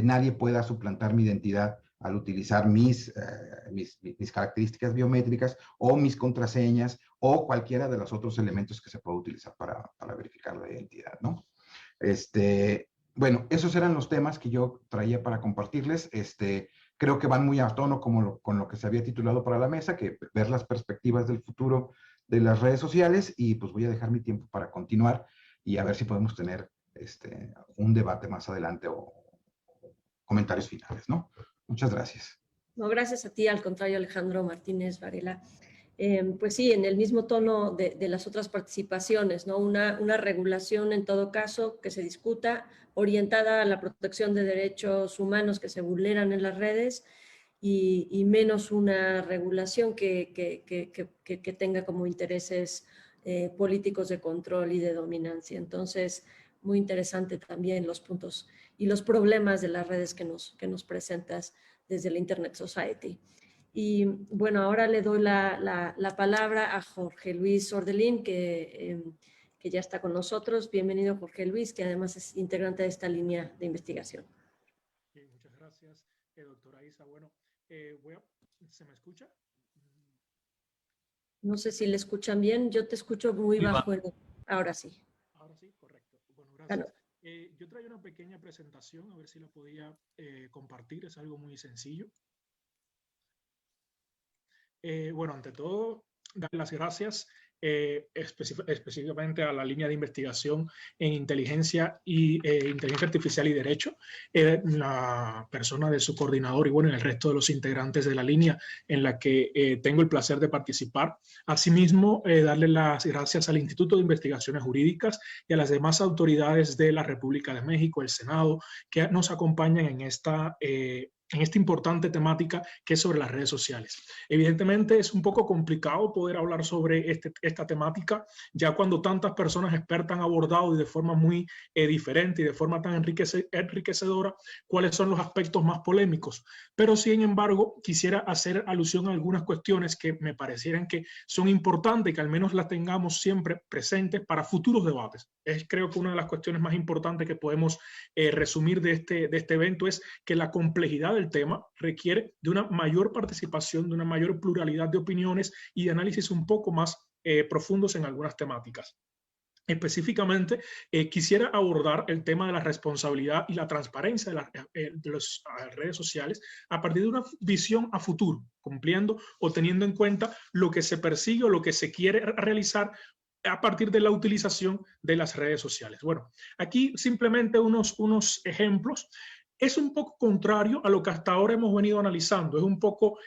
nadie pueda suplantar mi identidad al utilizar mis características biométricas o mis contraseñas o cualquiera de los otros elementos que se puede utilizar para verificar la identidad, ¿no? Bueno, esos eran los temas que yo traía para compartirles. Creo que van muy a tono con lo que se había titulado para la mesa, que ver las perspectivas del futuro de las redes sociales, y pues voy a dejar mi tiempo para continuar y a ver si podemos tener un debate más adelante o comentarios finales, ¿no? Muchas gracias. No, gracias a ti, al contrario, Alejandro Martínez Varela. Pues sí, en el mismo tono de las otras participaciones, ¿no? Una regulación en todo caso que se discuta, orientada a la protección de derechos humanos que se vulneran en las redes y menos una regulación que tenga como intereses políticos de control y de dominancia. Entonces, muy interesante también los puntos y los problemas de las redes que nos presentas desde la Internet Society. Y bueno, ahora le doy la palabra a Jorge Luis Ordelín, que ya está con nosotros. Bienvenido, Jorge Luis, que además es integrante de esta línea de investigación. Muchas gracias, doctora Isa. Bueno, ¿se me escucha? No sé si le escuchan bien. Yo te escucho muy bajo. Ahora sí. Ahora sí, correcto. Bueno, gracias. Yo traía una pequeña presentación, a ver si la podía compartir. Es algo muy sencillo. Bueno, ante todo, dar las gracias específicamente a la línea de investigación en inteligencia artificial y derecho, la persona de su coordinador y bueno, el resto de los integrantes de la línea en la que tengo el placer de participar. Asimismo, darle las gracias al Instituto de Investigaciones Jurídicas y a las demás autoridades de la República de México, el Senado, que nos acompañan en esta importante temática que es sobre las redes sociales. Evidentemente es un poco complicado poder hablar sobre esta temática ya cuando tantas personas expertas han abordado y de forma muy diferente y de forma tan enriquecedora cuáles son los aspectos más polémicos. Pero sin embargo quisiera hacer alusión a algunas cuestiones que me parecieran que son importantes, que al menos las tengamos siempre presentes para futuros debates. Creo que una de las cuestiones más importantes que podemos resumir de este evento es que la complejidad del tema requiere de una mayor participación, de una mayor pluralidad de opiniones y de análisis un poco más profundos en algunas temáticas. Específicamente, quisiera abordar el tema de la responsabilidad y la transparencia de las redes sociales a partir de una visión a futuro, cumpliendo o teniendo en cuenta lo que se persigue o lo que se quiere realizar a partir de la utilización de las redes sociales. Bueno, aquí simplemente unos ejemplos. Es un poco contrario a lo que hasta ahora hemos venido analizando. Es un poco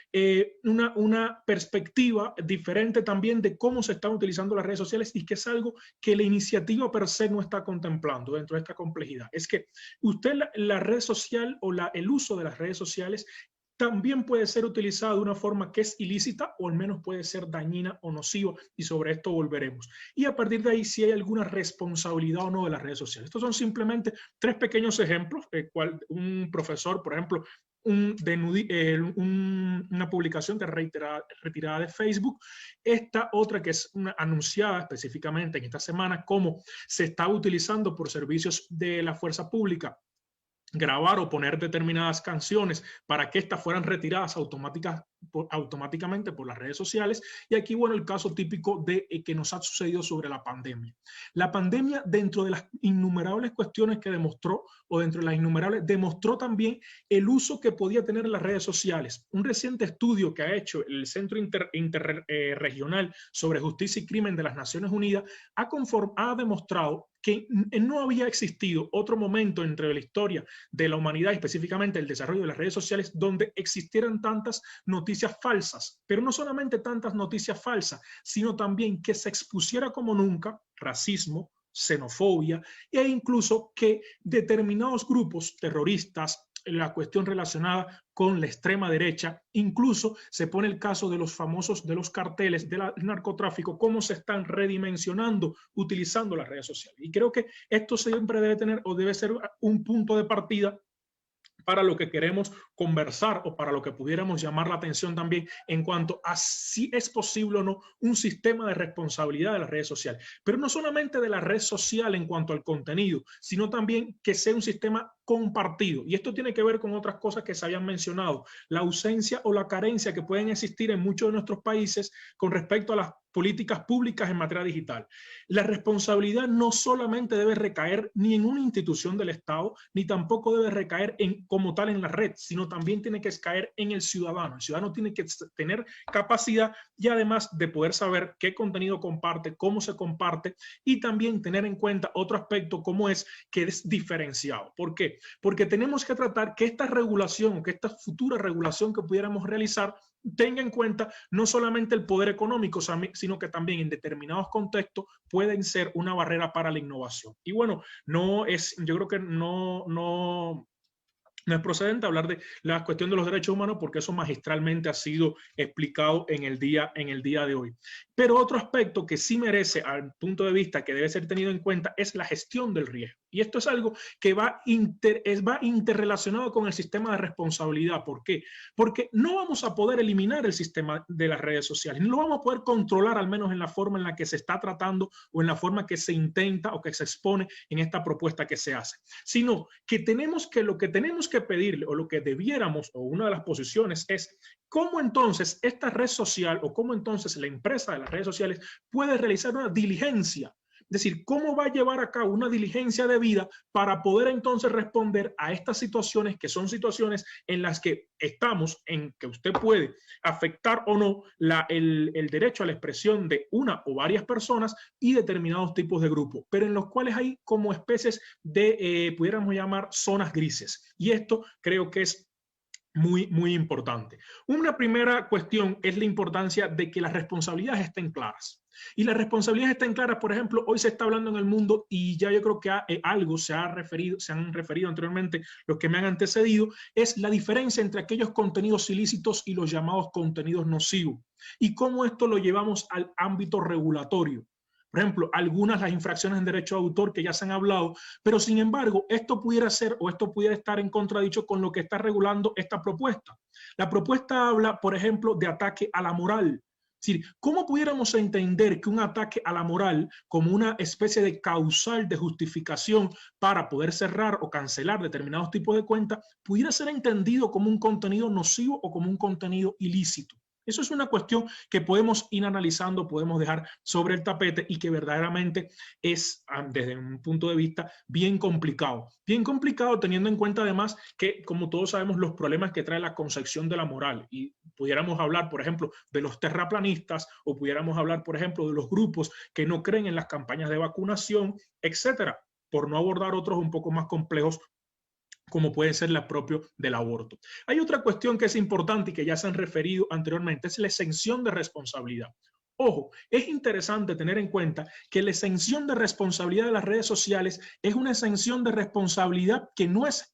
una perspectiva diferente también de cómo se están utilizando las redes sociales y que es algo que la iniciativa per se no está contemplando dentro de esta complejidad. Es que usted la red social o el uso de las redes sociales también puede ser utilizada de una forma que es ilícita o al menos puede ser dañina o nociva, y sobre esto volveremos. Y a partir de ahí, si hay alguna responsabilidad o no de las redes sociales. Estos son simplemente tres pequeños ejemplos, un profesor, por ejemplo, una publicación que retirada de Facebook, esta otra que es anunciada específicamente en esta semana, cómo se está utilizando por servicios de la fuerza pública grabar o poner determinadas canciones para que éstas fueran retiradas automáticamente por las redes sociales. Y aquí, bueno, el caso típico de que nos ha sucedido sobre la pandemia. La pandemia, dentro de las innumerables cuestiones que demostró, o dentro de las innumerables, demostró también el uso que podía tener las redes sociales. Un reciente estudio que ha hecho el Centro Interregional sobre Justicia y Crimen de las Naciones Unidas ha demostrado que no había existido otro momento entre la historia de la humanidad, específicamente el desarrollo de las redes sociales, donde existieran tantas noticias falsas, pero no solamente tantas noticias falsas, sino también que se expusiera como nunca racismo, xenofobia e incluso que determinados grupos terroristas, la cuestión relacionada con la extrema derecha, incluso se pone el caso de los famosos, de los carteles del narcotráfico, cómo se están redimensionando utilizando las redes sociales. Y creo que esto siempre debe tener o debe ser un punto de partida para lo que queremos conversar o para lo que pudiéramos llamar la atención también en cuanto a si es posible o no un sistema de responsabilidad de las redes sociales. Pero no solamente de la red social en cuanto al contenido, sino también que sea un sistema compartido. Y esto tiene que ver con otras cosas que se habían mencionado, la ausencia o la carencia que pueden existir en muchos de nuestros países con respecto a las políticas públicas en materia digital. La responsabilidad no solamente debe recaer ni en una institución del Estado, ni tampoco debe recaer como tal en la red, sino también tiene que caer en el ciudadano. El ciudadano tiene que tener capacidad y además de poder saber qué contenido comparte, cómo se comparte y también tener en cuenta otro aspecto como es que es diferenciado. ¿Por qué? Porque tenemos que tratar que esta regulación o que esta futura regulación que pudiéramos realizar tenga en cuenta no solamente el poder económico, sino que también en determinados contextos pueden ser una barrera para la innovación. Y bueno, yo creo que no es procedente hablar de la cuestión de los derechos humanos porque eso magistralmente ha sido explicado en el día de hoy. Pero otro aspecto que sí merece, al punto de vista que debe ser tenido en cuenta, es la gestión del riesgo. Y esto es algo que va interrelacionado con el sistema de responsabilidad. ¿Por qué? Porque no vamos a poder eliminar el sistema de las redes sociales, no lo vamos a poder controlar, al menos en la forma en la que se está tratando o en la forma que se intenta o que se expone en esta propuesta que se hace, sino que lo que tenemos que pedirle, o lo que debiéramos, o una de las posiciones es cómo entonces esta red social o cómo entonces la empresa de las redes sociales puede realizar una diligencia. Es decir, cómo va a llevar a cabo una diligencia debida para poder entonces responder a estas situaciones, que son situaciones en las que estamos, en que usted puede afectar o no el derecho a la expresión de una o varias personas y determinados tipos de grupos, pero en los cuales hay como especies de, pudiéramos llamar, zonas grises. Y esto creo que es muy importante. Una primera cuestión es la importancia de que las responsabilidades estén claras. Y las responsabilidades están claras, por ejemplo, hoy se está hablando en el mundo y ya yo creo que algo se han referido anteriormente los que me han antecedido, es la diferencia entre aquellos contenidos ilícitos y los llamados contenidos nocivos. Y cómo esto lo llevamos al ámbito regulatorio. Por ejemplo, algunas las infracciones en derecho de autor que ya se han hablado, pero sin embargo, esto pudiera ser o esto pudiera estar en contradicho con lo que está regulando esta propuesta. La propuesta habla, por ejemplo, de ataque a la moral. Es decir, ¿cómo pudiéramos entender que un ataque a la moral como una especie de causal de justificación para poder cerrar o cancelar determinados tipos de cuentas pudiera ser entendido como un contenido nocivo o como un contenido ilícito? Eso es una cuestión que podemos ir analizando, podemos dejar sobre el tapete y que verdaderamente es, desde un punto de vista, bien complicado. Bien complicado teniendo en cuenta además que, como todos sabemos, los problemas que trae la concepción de la moral. Y pudiéramos hablar, por ejemplo, de los terraplanistas o pudiéramos hablar, por ejemplo, de los grupos que no creen en las campañas de vacunación, etcétera, por no abordar otros un poco más complejos, como puede ser la propio del aborto. Hay otra cuestión que es importante y que ya se han referido anteriormente, es la exención de responsabilidad. Ojo, es interesante tener en cuenta que la exención de responsabilidad de las redes sociales es una exención de responsabilidad que no es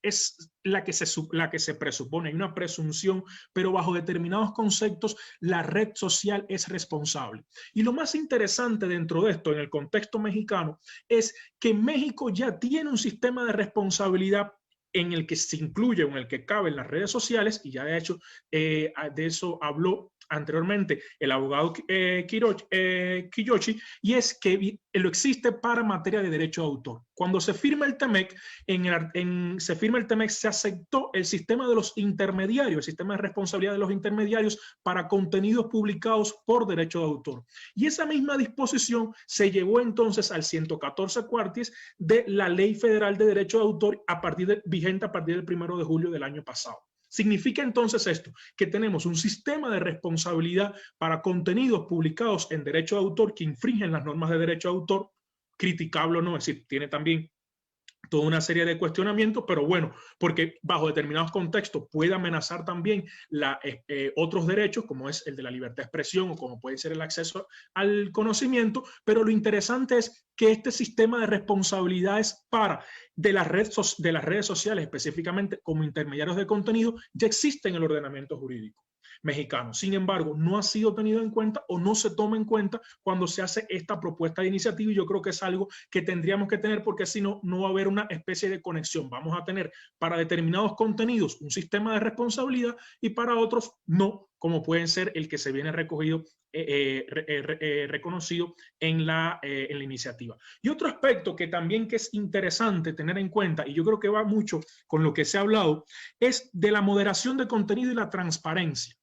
la que se presupone, hay una presunción, pero bajo determinados conceptos la red social es responsable. Y lo más interesante dentro de esto, en el contexto mexicano, es que México ya tiene un sistema de responsabilidad en el que se incluye o en el que caben las redes sociales, y ya de hecho de eso habló anteriormente el abogado Kiyoshi, y es que lo existe para materia de derecho de autor. Cuando se firma el TEMEC, se aceptó el sistema de los intermediarios, el sistema de responsabilidad de los intermediarios para contenidos publicados por derecho de autor. Y esa misma disposición se llevó entonces al 114 cuartis de la Ley Federal de Derecho de Autor vigente a partir del 1 de julio del año pasado. Significa entonces esto, que tenemos un sistema de responsabilidad para contenidos publicados en derecho de autor que infringen las normas de derecho de autor, criticable o no, es decir, tiene también toda una serie de cuestionamientos, pero bueno, porque bajo determinados contextos puede amenazar también otros derechos, como es el de la libertad de expresión o como puede ser el acceso al conocimiento, pero lo interesante es que este sistema de responsabilidades de las redes sociales, específicamente como intermediarios de contenido, ya existe en el ordenamiento jurídico mexicano. Sin embargo, no ha sido tenido en cuenta o no se toma en cuenta cuando se hace esta propuesta de iniciativa, y yo creo que es algo que tendríamos que tener, porque si no, no va a haber una especie de conexión. Vamos a tener para determinados contenidos un sistema de responsabilidad y para otros no, como pueden ser el que se viene reconocido en la iniciativa. Y otro aspecto que también que es interesante tener en cuenta, y yo creo que va mucho con lo que se ha hablado, es de la moderación de contenido y la transparencia.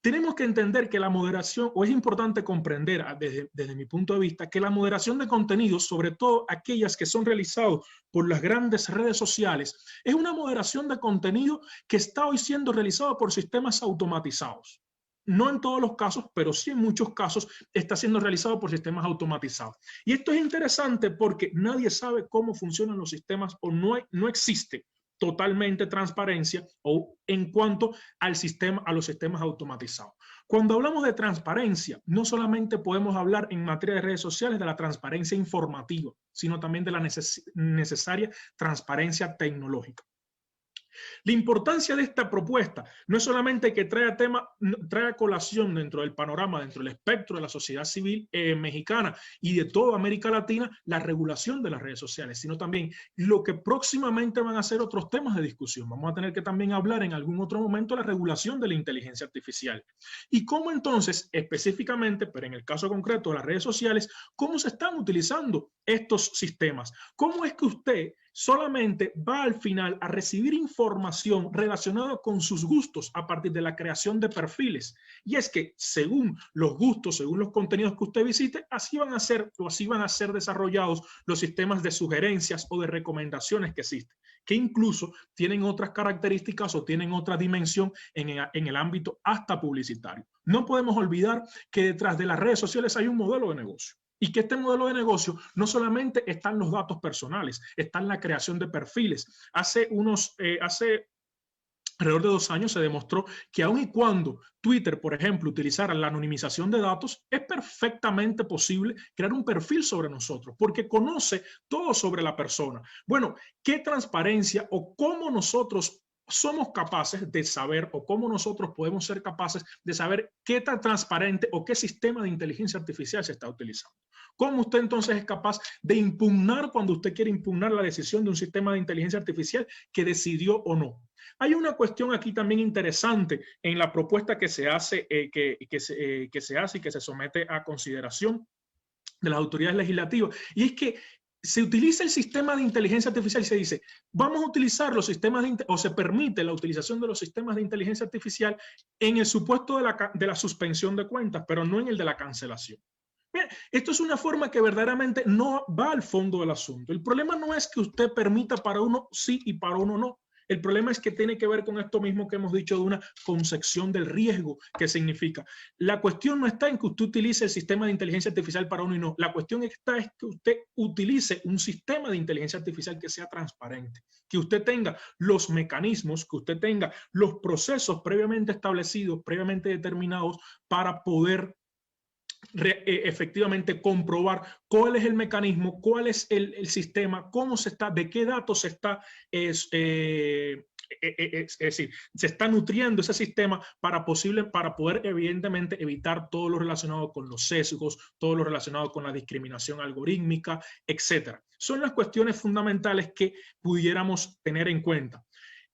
Tenemos que entender que la moderación, o es importante comprender desde mi punto de vista, que la moderación de contenidos, sobre todo aquellas que son realizados por las grandes redes sociales, es una moderación de contenido que está hoy siendo realizado por sistemas automatizados. No en todos los casos, pero sí en muchos casos está siendo realizado por sistemas automatizados. Y esto es interesante porque nadie sabe cómo funcionan los sistemas, o no existe totalmente transparencia o en cuanto a los sistemas automatizados. Cuando hablamos de transparencia, no solamente podemos hablar en materia de redes sociales de la transparencia informativa, sino también de la necesaria transparencia tecnológica. La importancia de esta propuesta no es solamente que trae a colación dentro del panorama, dentro del espectro de la sociedad civil mexicana y de toda América Latina, la regulación de las redes sociales, sino también lo que próximamente van a ser otros temas de discusión. Vamos a tener que también hablar en algún otro momento de la regulación de la inteligencia artificial. Y cómo entonces, específicamente, pero en el caso concreto de las redes sociales, cómo se están utilizando estos sistemas. ¿Cómo es que usted solamente va al final a recibir información relacionada con sus gustos a partir de la creación de perfiles? Y es que según los gustos, según los contenidos que usted visite, así van a ser desarrollados los sistemas de sugerencias o de recomendaciones que existen, que incluso tienen otras características o tienen otra dimensión en el ámbito hasta publicitario. No podemos olvidar que detrás de las redes sociales hay un modelo de negocio. Y que este modelo de negocio no solamente está en los datos personales, está en la creación de perfiles. Hace alrededor de 2 años se demostró que aun y cuando Twitter, por ejemplo, utilizara la anonimización de datos, es perfectamente posible crear un perfil sobre nosotros, porque conoce todo sobre la persona. Bueno, ¿qué transparencia o cómo nosotros somos capaces de saber o cómo nosotros podemos ser capaces de saber qué tan transparente o qué sistema de inteligencia artificial se está utilizando? ¿Cómo usted entonces es capaz de impugnar cuando usted quiere impugnar la decisión de un sistema de inteligencia artificial que decidió o no? Hay una cuestión aquí también interesante en la propuesta que se hace, que se hace y que se somete a consideración de las autoridades legislativas, y es que se utiliza el sistema de inteligencia artificial y se dice, vamos a utilizar los sistemas o se permite la utilización de los sistemas de inteligencia artificial en el supuesto de la suspensión de cuentas, pero no en el de la cancelación. Bien, esto es una forma que verdaderamente no va al fondo del asunto. El problema no es que usted permita para uno sí y para uno no. El problema es que tiene que ver con esto mismo que hemos dicho de una concepción del riesgo que significa. La cuestión no está en que usted utilice el sistema de inteligencia artificial para uno y no. La cuestión está es que usted utilice un sistema de inteligencia artificial que sea transparente, que usted tenga los mecanismos, que usted tenga los procesos previamente establecidos, previamente determinados para poder efectivamente comprobar cuál es el mecanismo, cuál es el sistema, cómo se está, de qué datos se está, es decir, se está nutriendo ese sistema para poder evidentemente evitar todo lo relacionado con los sesgos, todo lo relacionado con la discriminación algorítmica, etcétera. Son las cuestiones fundamentales que pudiéramos tener en cuenta.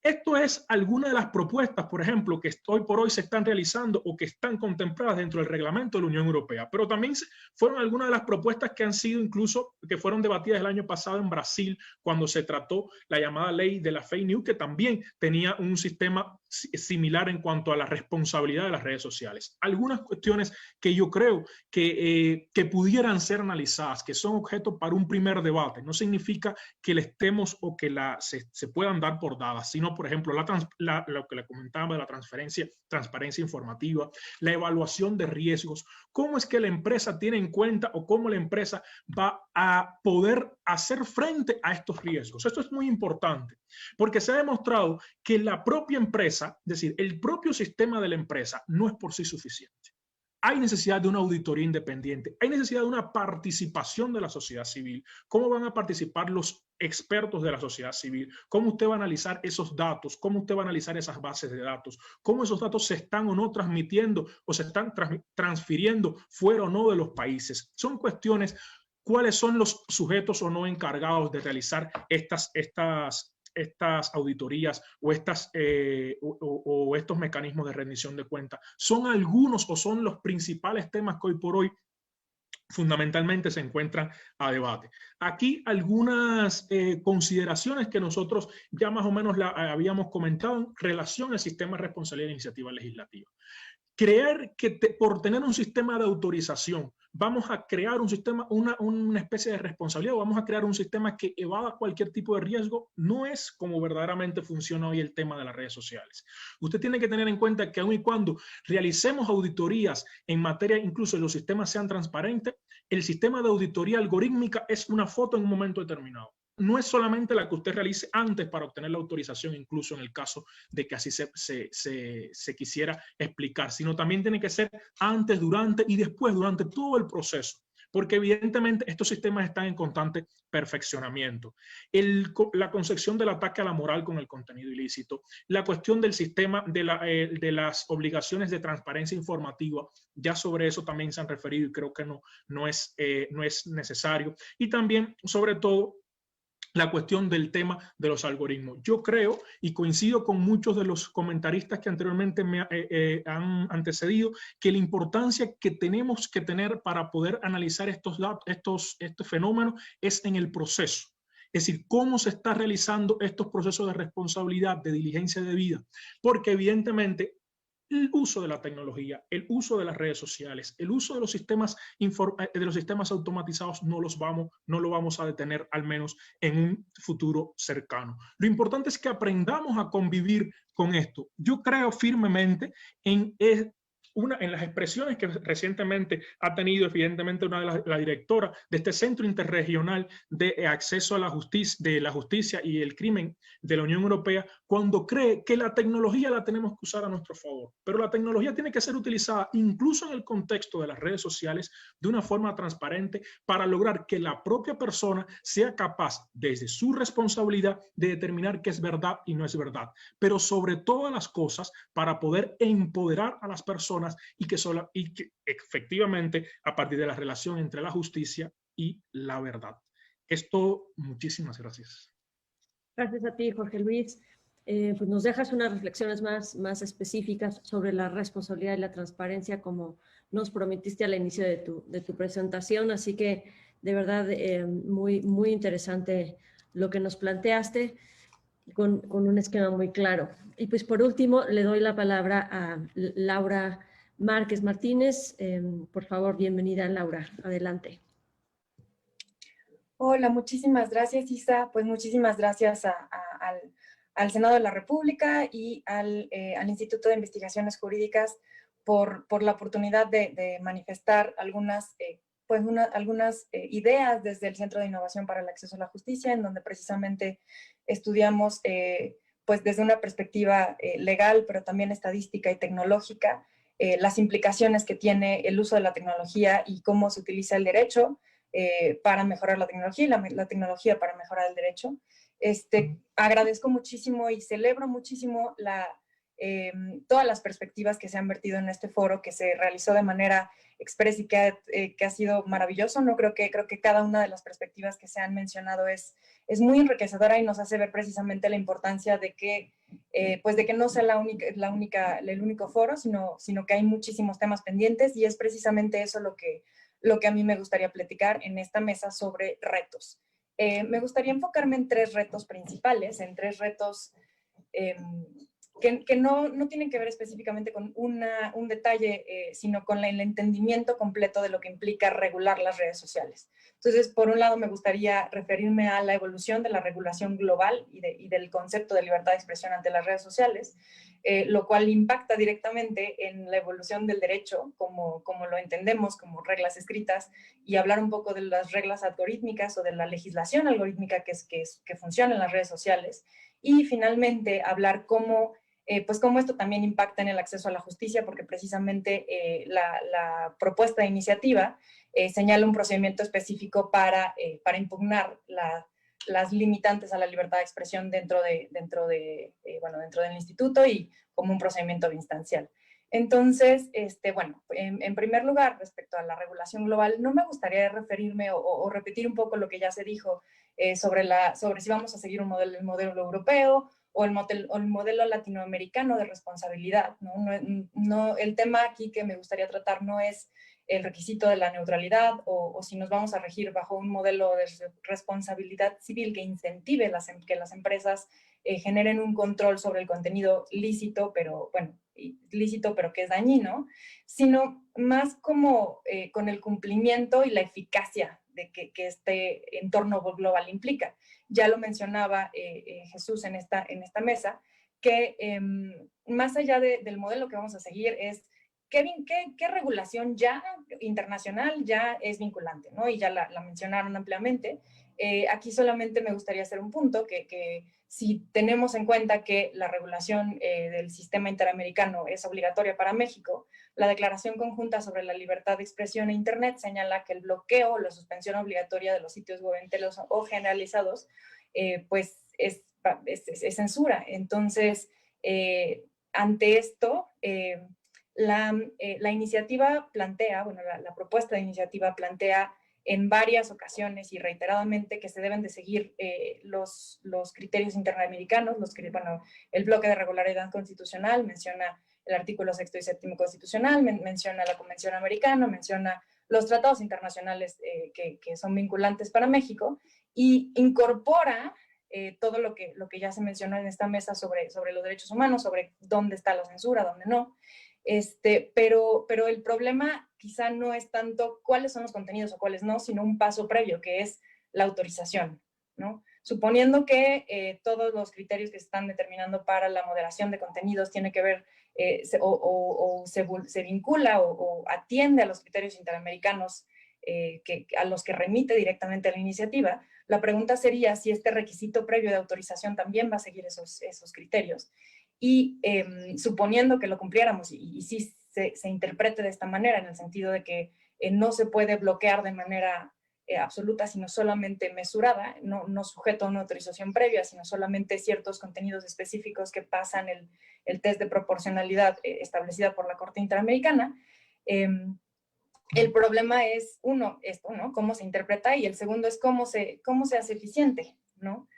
Esto es alguna de las propuestas, por ejemplo, que hoy por hoy se están realizando o que están contempladas dentro del reglamento de la Unión Europea, pero también fueron algunas de las propuestas que han sido incluso, que fueron debatidas el año pasado en Brasil, cuando se trató la llamada ley de la fake news, que también tenía un sistema similar en cuanto a la responsabilidad de las redes sociales. Algunas cuestiones que yo creo que pudieran ser analizadas, que son objeto para un primer debate. No significa que le estemos o que se puedan dar por dadas, sino, por ejemplo, lo que le comentaba de la transparencia informativa, la evaluación de riesgos, cómo es que la empresa tiene en cuenta o cómo la empresa va a poder hacer frente a estos riesgos. Esto es muy importante porque se ha demostrado que la propia empresa, es decir, el propio sistema de la empresa no es por sí suficiente. Hay necesidad de una auditoría independiente, hay necesidad de una participación de la sociedad civil. ¿Cómo van a participar los expertos de la sociedad civil? ¿Cómo usted va a analizar esos datos? ¿Cómo usted va a analizar esas bases de datos? ¿Cómo esos datos se están o no transmitiendo o se están transfiriendo fuera o no de los países? Son cuestiones, ¿cuáles son los sujetos o no encargados de realizar estas auditorías o estos mecanismos de rendición de cuentas? Son algunos o son los principales temas que hoy por hoy fundamentalmente se encuentran a debate. Aquí algunas consideraciones que nosotros ya más o menos habíamos comentado en relación al sistema de responsabilidad de iniciativa legislativa. Creer que por tener un sistema de autorización vamos a crear un sistema, una especie de responsabilidad, o vamos a crear un sistema que evada cualquier tipo de riesgo, no es como verdaderamente funciona hoy el tema de las redes sociales. Usted tiene que tener en cuenta que aun y cuando realicemos auditorías en materia, incluso los sistemas sean transparentes, el sistema de auditoría algorítmica es una foto en un momento determinado. No es solamente la que usted realice antes para obtener la autorización, incluso en el caso de que así se quisiera explicar, sino también tiene que ser antes, durante y después, durante todo el proceso. porque evidentemente estos sistemas están en constante perfeccionamiento. La concepción del ataque a la moral con el contenido ilícito, la cuestión del sistema de las obligaciones de transparencia informativa, ya sobre eso también se han referido y creo que no es necesario. Y también, sobre todo, la cuestión del tema de los algoritmos. Yo creo y coincido con muchos de los comentaristas que anteriormente me han antecedido, que la importancia que tenemos que tener para poder analizar estos fenómenos es en el proceso. Es decir, cómo se está realizando estos procesos de responsabilidad, de diligencia debida, porque evidentemente el uso de la tecnología, el uso de las redes sociales, el uso de los sistemas automatizados no lo vamos a detener, al menos en un futuro cercano. Lo importante es que aprendamos a convivir con esto. Yo creo firmemente en las expresiones que recientemente ha tenido, evidentemente, la directora de este Centro Interregional de Acceso a la Justicia y el Crimen de la Unión Europea, cuando cree que la tecnología la tenemos que usar a nuestro favor. Pero la tecnología tiene que ser utilizada incluso en el contexto de las redes sociales de una forma transparente para lograr que la propia persona sea capaz, desde su responsabilidad, de determinar qué es verdad y no es verdad. Pero sobre todas las cosas, para poder empoderar a las personas y que efectivamente a partir de la relación entre la justicia y la verdad. Esto, muchísimas gracias. Gracias a ti, Jorge Luis. Pues nos dejas unas reflexiones más específicas sobre la responsabilidad y la transparencia, como nos prometiste al inicio de tu presentación. Así que, de verdad, muy interesante lo que nos planteaste, con un esquema muy claro. Y pues por último, le doy la palabra a Laura Márquez Martínez. Por favor, bienvenida, Laura. Adelante. Hola, muchísimas gracias, Isa. Pues muchísimas gracias al Senado de la República y al Instituto de Investigaciones Jurídicas por la oportunidad de manifestar algunas ideas desde el Centro de Innovación para el Acceso a la Justicia, en donde precisamente estudiamos pues desde una perspectiva legal, pero también estadística y tecnológica, las implicaciones que tiene el uso de la tecnología y cómo se utiliza el derecho para mejorar la tecnología y la tecnología para mejorar el derecho. Agradezco muchísimo y celebro muchísimo todas las perspectivas que se han vertido en este foro, que se realizó de manera express y que ha sido maravilloso. No creo que cada una de las perspectivas que se han mencionado es muy enriquecedora y nos hace ver precisamente la importancia de que no sea el único foro, sino que hay muchísimos temas pendientes, y es precisamente eso lo que a mí me gustaría platicar en esta mesa sobre retos. Me gustaría enfocarme en 3 retos principales, en 3 retos que no tienen que ver específicamente con un detalle, sino con el entendimiento completo de lo que implica regular las redes sociales. Entonces, por un lado, me gustaría referirme a la evolución de la regulación global y del concepto de libertad de expresión ante las redes sociales, lo cual impacta directamente en la evolución del derecho, como lo entendemos, como reglas escritas, y hablar un poco de las reglas algorítmicas o de la legislación algorítmica que funciona en las redes sociales. Y finalmente, hablar cómo esto también impacta en el acceso a la justicia, porque precisamente la propuesta de iniciativa señala un procedimiento específico para impugnar las limitantes a la libertad de expresión dentro del instituto, y como un procedimiento instancial. Entonces, en primer lugar, respecto a la regulación global, no me gustaría referirme o repetir un poco lo que ya se dijo sobre si vamos a seguir el modelo europeo o el modelo latinoamericano de responsabilidad, ¿no? El tema aquí que me gustaría tratar no es el requisito de la neutralidad o si nos vamos a regir bajo un modelo de responsabilidad civil que incentive que las empresas generen un control sobre el contenido lícito, pero que es dañino, sino más como con el cumplimiento y la eficacia de que este entorno global implica. Ya lo mencionaba Jesús en esta mesa, que más allá del modelo que vamos a seguir es qué regulación ya internacional ya es vinculante, ¿no? Y ya la mencionaron ampliamente. Aquí solamente me gustaría hacer un punto, que si tenemos en cuenta que la regulación del sistema interamericano es obligatoria para México, la Declaración Conjunta sobre la Libertad de Expresión e Internet señala que el bloqueo o la suspensión obligatoria de los sitios web enteros o generalizados, pues es censura. Entonces, ante esto, la iniciativa plantea, bueno, la propuesta de iniciativa plantea en varias ocasiones y reiteradamente que se deben de seguir los criterios interamericanos, bueno, el bloque de regularidad constitucional menciona el artículo 6º y 7º constitucional, menciona la Convención Americana, menciona los tratados internacionales que son vinculantes para México, y incorpora todo lo que ya se mencionó en esta mesa sobre los derechos humanos, sobre dónde está la censura, dónde no. Pero el problema quizá no es tanto cuáles son los contenidos o cuáles no, sino un paso previo, que es la autorización, ¿no? Suponiendo que todos los criterios que se están determinando para la moderación de contenidos tiene que ver se vincula o atiende a los criterios interamericanos a los que remite directamente la iniciativa, la pregunta sería si este requisito previo de autorización también va a seguir esos criterios. Y suponiendo que lo cumpliéramos y si se interprete de esta manera, en el sentido de que no se puede bloquear de manera absoluta, sino solamente mesurada, no sujeto a una autorización previa, sino solamente ciertos contenidos específicos que pasan el test de proporcionalidad establecida por la Corte Interamericana. El problema es, uno, esto, ¿no? Cómo se interpreta, y el segundo es cómo se hace eficiente, ¿no?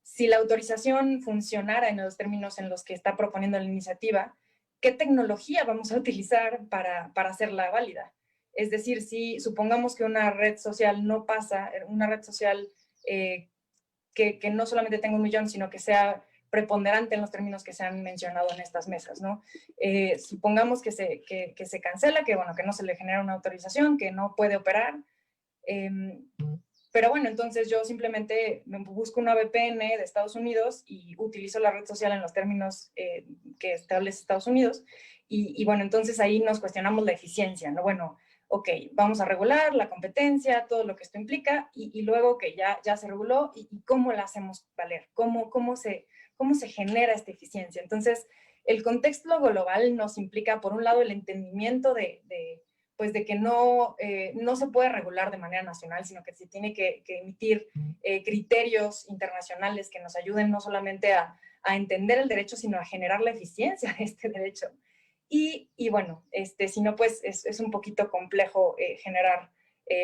Si la autorización funcionara en los términos en los que está proponiendo la iniciativa, ¿qué tecnología vamos a utilizar para hacerla válida? Es decir, si supongamos que una red social no pasa, una red social que no solamente tenga 1 millón, sino que sea preponderante en los términos que se han mencionado en estas mesas, ¿no? Supongamos que se cancela, que no se le genera una autorización, que no puede operar. Pero bueno, entonces yo simplemente me busco una VPN de Estados Unidos y utilizo la red social en los términos que establece Estados Unidos. Y bueno, entonces ahí nos cuestionamos la eficiencia, ¿no? Bueno, ok, vamos a regular la competencia, todo lo que esto implica, y luego que ya se reguló, y cómo la hacemos valer, cómo se genera esta eficiencia. Entonces, el contexto global nos implica, por un lado, el entendimiento de que no se puede regular de manera nacional, sino que se tiene que emitir criterios internacionales que nos ayuden no solamente a entender el derecho, sino a generar la eficiencia de este derecho. Y bueno, si no, pues es un poquito complejo generar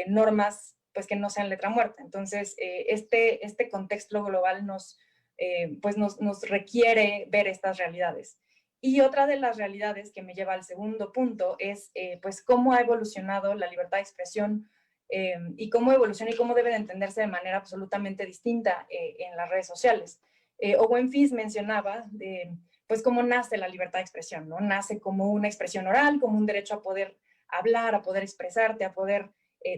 normas pues que no sean letra muerta. Entonces, este contexto global nos requiere ver estas realidades. Y otra de las realidades que me lleva al segundo punto es pues cómo ha evolucionado la libertad de expresión y cómo evoluciona y cómo debe de entenderse de manera absolutamente distinta en las redes sociales. Owen Fis mencionaba pues cómo nace la libertad de expresión, ¿no? Nace como una expresión oral, como un derecho a poder hablar, a poder expresarte, a poder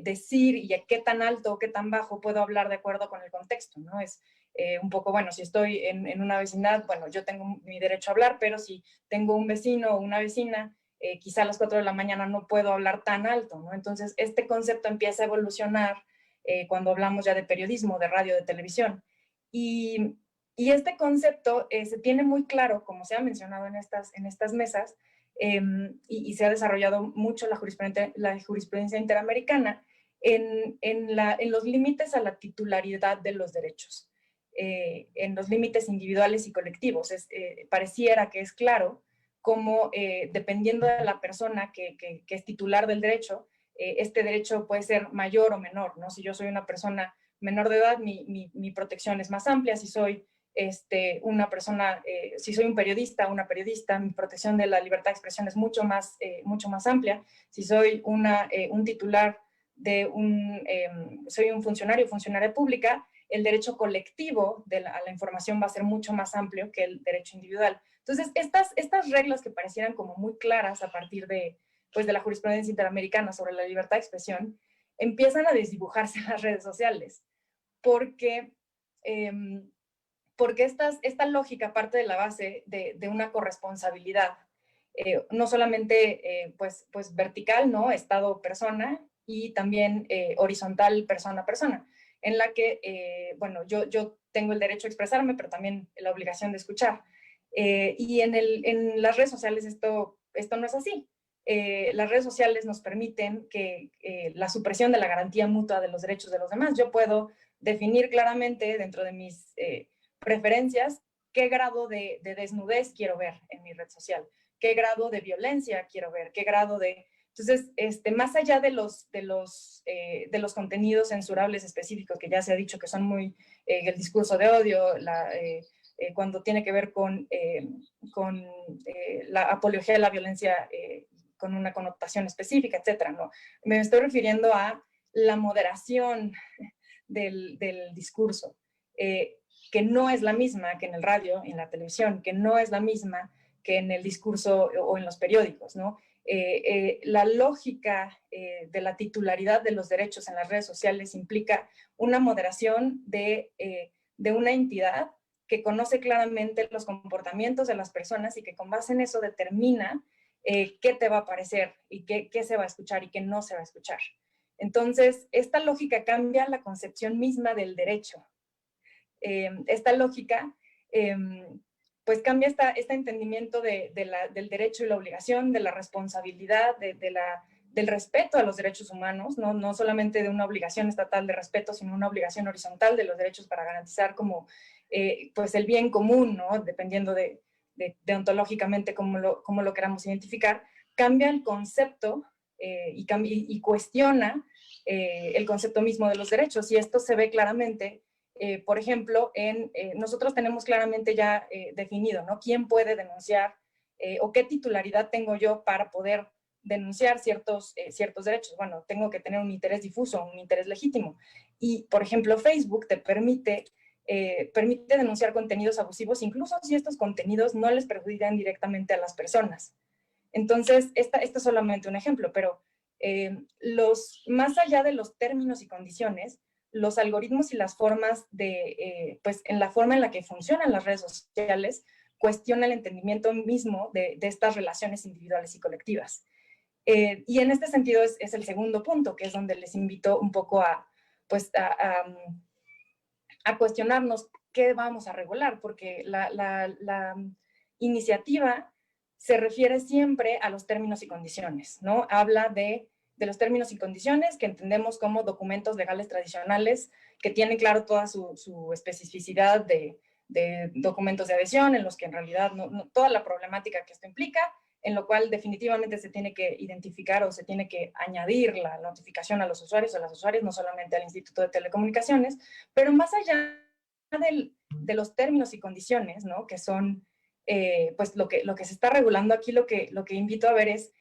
decir y a qué tan alto o qué tan bajo puedo hablar de acuerdo con el contexto, ¿no? Es un poco, bueno, si estoy en una vecindad, bueno, yo tengo mi derecho a hablar, pero si tengo un vecino o una vecina, quizá a las 4 de la mañana no puedo hablar tan alto, ¿no? Entonces, este concepto empieza a evolucionar cuando hablamos ya de periodismo, de radio, de televisión. Y este concepto se tiene muy claro, como se ha mencionado en estas mesas, y se ha desarrollado mucho la jurisprudencia interamericana en los límites a la titularidad de los derechos. En los límites individuales y colectivos. Pareciera que es claro cómo, dependiendo de la persona que es titular del derecho, este derecho puede ser mayor o menor, ¿no? Si yo soy una persona menor de edad, mi protección es más amplia. Si soy una persona, si soy un periodista, una periodista, mi protección de la libertad de expresión es mucho más amplia. Si soy un titular de soy un funcionaria pública, el derecho colectivo a la información va a ser mucho más amplio que el derecho individual. Entonces, estas reglas que parecieran como muy claras a partir de la jurisprudencia interamericana sobre la libertad de expresión, empiezan a desdibujarse en las redes sociales, porque esta lógica parte de la base de una corresponsabilidad, no solamente pues vertical, ¿no? Estado-persona, y también horizontal persona a persona, en la que, bueno, yo tengo el derecho a expresarme, pero también la obligación de escuchar. Y en las redes sociales esto no es así. Las redes sociales nos permiten que la supresión de la garantía mutua de los derechos de los demás. Yo puedo definir claramente dentro de mis preferencias qué grado de desnudez quiero ver en mi red social, qué grado de violencia quiero ver, qué grado de... Entonces, más allá de los contenidos censurables específicos que ya se ha dicho que son muy el discurso de odio, cuando tiene que ver con la apología de la violencia con una connotación específica, etcétera, ¿no? Me estoy refiriendo a la moderación del discurso, que no es la misma que en el radio, en la televisión, que no es la misma que en el discurso o en los periódicos, ¿no? La lógica de la titularidad de los derechos en las redes sociales implica una moderación de una entidad que conoce claramente los comportamientos de las personas y que con base en eso determina qué te va a parecer y qué se va a escuchar y qué no se va a escuchar. Entonces, esta lógica cambia la concepción misma del derecho. Esta lógica pues cambia este entendimiento del derecho y la obligación, de la responsabilidad, del respeto a los derechos humanos, no solamente de una obligación estatal de respeto, sino una obligación horizontal de los derechos para garantizar como pues el bien común, ¿no? Dependiendo de ontológicamente cómo lo queramos identificar, cambia el concepto y cuestiona el concepto mismo de los derechos, y esto se ve claramente. Por ejemplo, nosotros tenemos claramente ya definido, ¿no? ¿Quién puede denunciar o qué titularidad tengo yo para poder denunciar ciertos derechos? Bueno, tengo que tener un interés difuso, un interés legítimo. Y, por ejemplo, Facebook te permite denunciar contenidos abusivos, incluso si estos contenidos no les perjudican directamente a las personas. Entonces, este es solamente un ejemplo, pero más allá de los términos y condiciones, los algoritmos y las formas pues en la forma en la que funcionan las redes sociales, cuestiona el entendimiento mismo de estas relaciones individuales y colectivas. Y en este sentido es el segundo punto, que es donde les invito un poco a cuestionarnos qué vamos a regular, porque la iniciativa se refiere siempre a los términos y condiciones, ¿no? Habla de los términos y condiciones que entendemos como documentos legales tradicionales que tienen claro toda su especificidad de documentos de adhesión, en los que en realidad toda la problemática que esto implica, en lo cual definitivamente se tiene que identificar o se tiene que añadir la notificación a los usuarios o a las usuarias, no solamente al Instituto de Telecomunicaciones, pero más allá de los términos y condiciones, ¿no? Que son pues lo que se está regulando aquí, lo que invito a ver es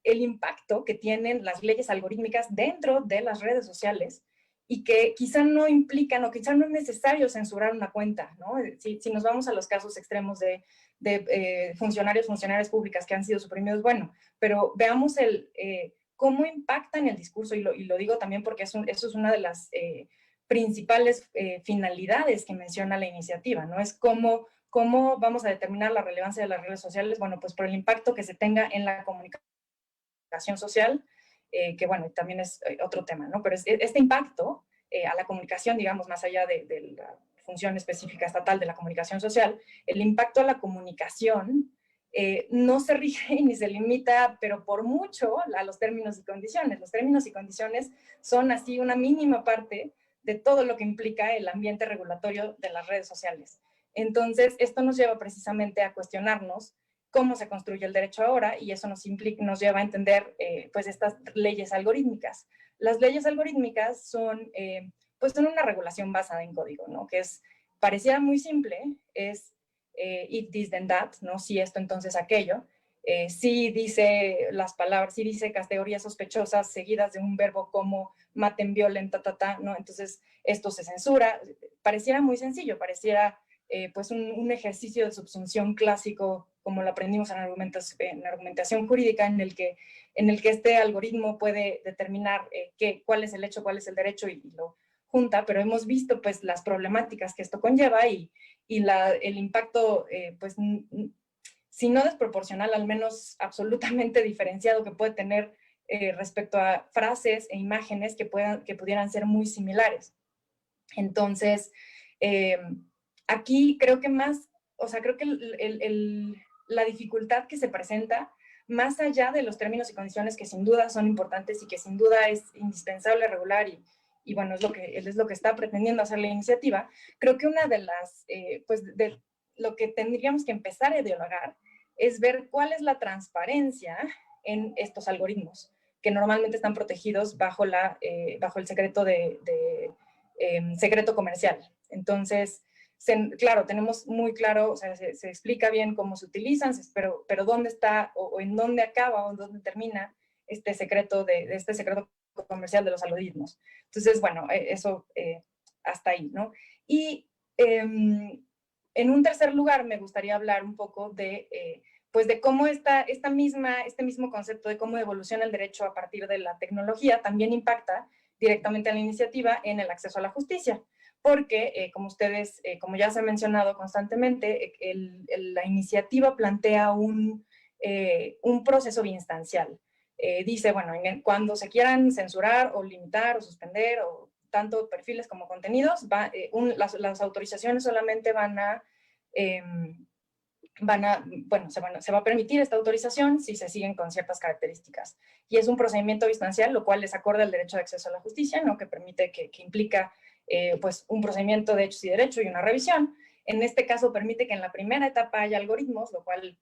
el impacto que tienen las leyes algorítmicas dentro de las redes sociales y que quizá no implican o quizá no es necesario censurar una cuenta, ¿no? Si nos vamos a los casos extremos de funcionarias públicas que han sido suprimidos, bueno, pero veamos cómo impactan el discurso, y lo digo también porque eso es una de las principales finalidades que menciona la iniciativa, ¿no? Es cómo vamos a determinar la relevancia de las redes sociales. Bueno, pues por el impacto que se tenga en la comunicación social, que bueno, también es otro tema, ¿no? Pero este impacto a la comunicación, digamos, más allá de la función específica estatal de la comunicación social, el impacto a la comunicación no se rige ni se limita, pero por mucho, a los términos y condiciones. Los términos y condiciones son así una mínima parte de todo lo que implica el ambiente regulatorio de las redes sociales. Entonces, esto nos lleva precisamente a cuestionarnos cómo se construye el derecho ahora, y eso nos lleva a entender pues estas leyes algorítmicas. Las leyes algorítmicas son una regulación basada en código, ¿no? Que pareciera muy simple, es if this then that, ¿no? Si esto, entonces aquello. Si dice las palabras, si dice categorías sospechosas seguidas de un verbo como maten, violen, ¿no? Entonces esto se censura. Pareciera muy sencillo, pareciera pues un ejercicio de subsunción clásico, como lo aprendimos en argumentación jurídica, en el que este algoritmo puede determinar cuál es el hecho, cuál es el derecho, y lo junta, pero hemos visto pues las problemáticas que esto conlleva y el impacto pues si no desproporcional, al menos absolutamente diferenciado que puede tener respecto a frases e imágenes que pudieran ser muy similares. Entonces, aquí creo que más, o sea, creo que la dificultad que se presenta, más allá de los términos y condiciones que sin duda son importantes y que sin duda es indispensable regular y bueno, es lo que está pretendiendo hacer la iniciativa, creo que una de las, pues de lo que tendríamos que empezar a dialogar es ver cuál es la transparencia en estos algoritmos, que normalmente están protegidos bajo el secreto secreto comercial. Entonces, claro, tenemos muy claro, o sea, se explica bien cómo se utilizan, pero dónde está o en dónde acaba o en dónde termina este secreto comercial de los algoritmos. Entonces, bueno, eso hasta ahí, ¿no? Y en un tercer lugar me gustaría hablar un poco pues de cómo este mismo concepto de cómo evoluciona el derecho a partir de la tecnología también impacta directamente a la iniciativa en el acceso a la justicia. Porque, como ya se ha mencionado constantemente, la iniciativa plantea un proceso biinstancial. Dice, bueno, cuando se quieran censurar o limitar o suspender o tanto perfiles como contenidos, las autorizaciones solamente se va a permitir esta autorización si se siguen con ciertas características. Y es un procedimiento biinstancial, lo cual es acorde al derecho de acceso a la justicia, ¿no? Que permite, que implica pues un procedimiento de hechos y derecho y una revisión. En este caso permite que en la primera etapa haya algoritmos, lo cual,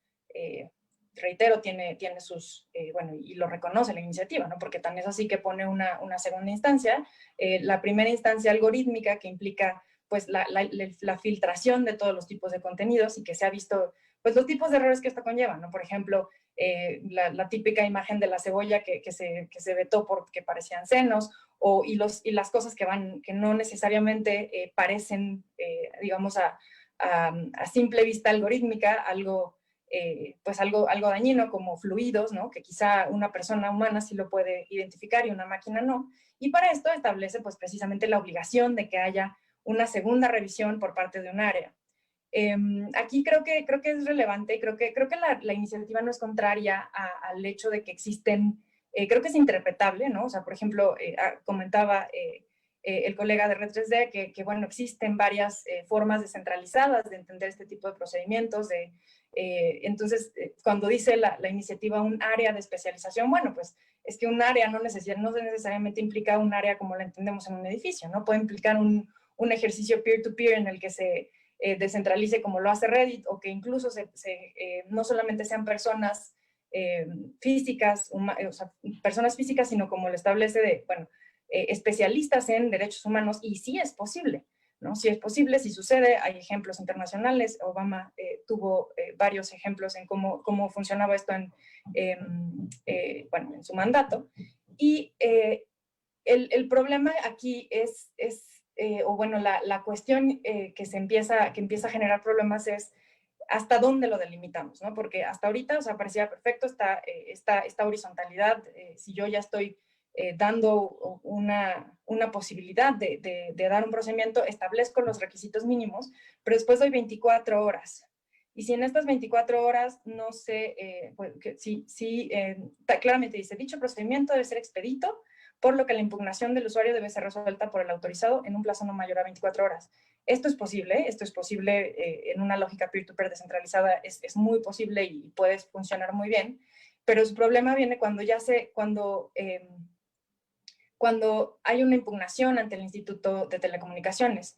reitero, tiene sus, y lo reconoce la iniciativa, ¿no? Porque tan es así que pone una segunda instancia, la primera instancia algorítmica que implica pues la filtración de todos los tipos de contenidos y que se ha visto pues los tipos de errores que esto conlleva, ¿no? Por ejemplo, la típica imagen de la cebolla que se vetó porque parecían senos, y las cosas que no necesariamente parecen, digamos, a simple vista algorítmica, algo dañino como fluidos, ¿no? Que quizá una persona humana sí lo puede identificar y una máquina no. Y para esto establece pues precisamente la obligación de que haya una segunda revisión por parte de un área. Aquí creo que es relevante, creo que la iniciativa no es contraria al hecho de que existen, creo que es interpretable, ¿no? O sea, por ejemplo, comentaba el colega de Red3D que bueno, existen varias formas descentralizadas de entender este tipo de procedimientos, entonces, cuando dice la iniciativa un área de especialización, bueno, pues es que un área no necesariamente implica un área como la entendemos en un edificio, ¿no? Puede implicar un ejercicio peer-to-peer en el que se descentralice como lo hace Reddit, o que incluso no solamente sean personas físicas, o sea, personas físicas, sino como lo establece especialistas en derechos humanos, y sí es posible, ¿no? Sí es posible, sí sucede, hay ejemplos internacionales. Obama tuvo varios ejemplos en cómo funcionaba esto en su mandato. Y el problema aquí la cuestión que empieza a generar problemas es hasta dónde lo delimitamos, ¿no? Porque hasta ahorita, o sea, parecía perfecto esta horizontalidad. Si yo ya estoy dando una posibilidad de dar un procedimiento, establezco los requisitos mínimos, pero después doy 24 horas. Y si en estas 24 horas no sé, claramente dice, dicho procedimiento debe ser expedito, por lo que la impugnación del usuario debe ser resuelta por el autorizado en un plazo no mayor a 24 horas. Esto es posible en una lógica peer-to-peer descentralizada, es muy posible y puede funcionar muy bien, pero su problema viene cuando hay una impugnación ante el Instituto de Telecomunicaciones,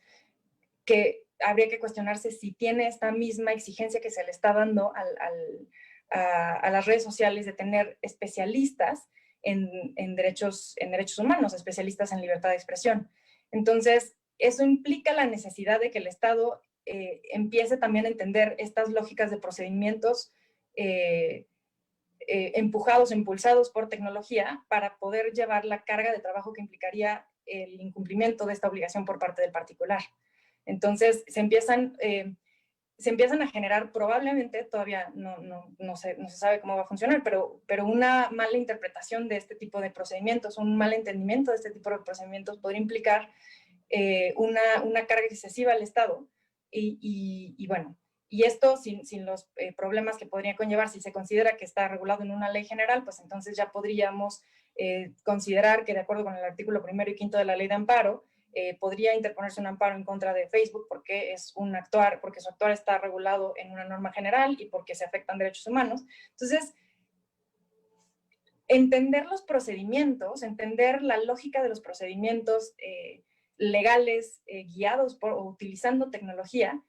que habría que cuestionarse si tiene esta misma exigencia que se le está dando a las redes sociales de tener especialistas en derechos humanos, especialistas en libertad de expresión. Entonces, eso implica la necesidad de que el Estado empiece también a entender estas lógicas de procedimientos empujados, impulsados por tecnología, para poder llevar la carga de trabajo que implicaría el incumplimiento de esta obligación por parte del particular. Entonces, se empiezan a generar, probablemente, todavía no se sabe cómo va a funcionar, pero una mala interpretación de este tipo de procedimientos, un mal entendimiento de este tipo de procedimientos podría implicar una carga excesiva al Estado. Y bueno, Y esto sin los problemas que podría conllevar si se considera que está regulado en una ley general, pues entonces ya podríamos considerar que de acuerdo con el artículo 1º y 5º de la ley de amparo, podría interponerse un amparo en contra de Facebook porque porque su actuar está regulado en una norma general y porque se afectan derechos humanos. Entonces, entender los procedimientos, entender la lógica de los procedimientos legales guiados o utilizando tecnología,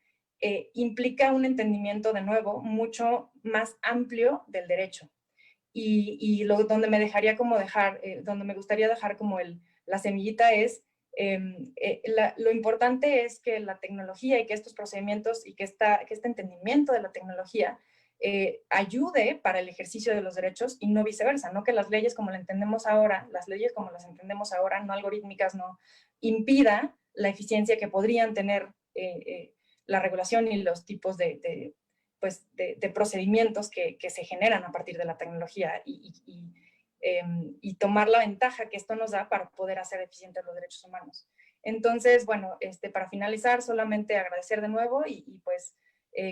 implica un entendimiento, de nuevo, mucho más amplio del derecho. Y donde me gustaría dejar como la semillita es, lo importante es que la tecnología y que estos procedimientos y que este entendimiento de la tecnología ayude para el ejercicio de los derechos y no viceversa, no que las leyes como las entendemos ahora, no algorítmicas, no impida la eficiencia que podrían tener la regulación y los tipos de procedimientos que se generan a partir de la tecnología y tomar la ventaja que esto nos da para poder hacer eficientes los derechos humanos. Entonces, bueno, para finalizar, solamente agradecer de nuevo y pues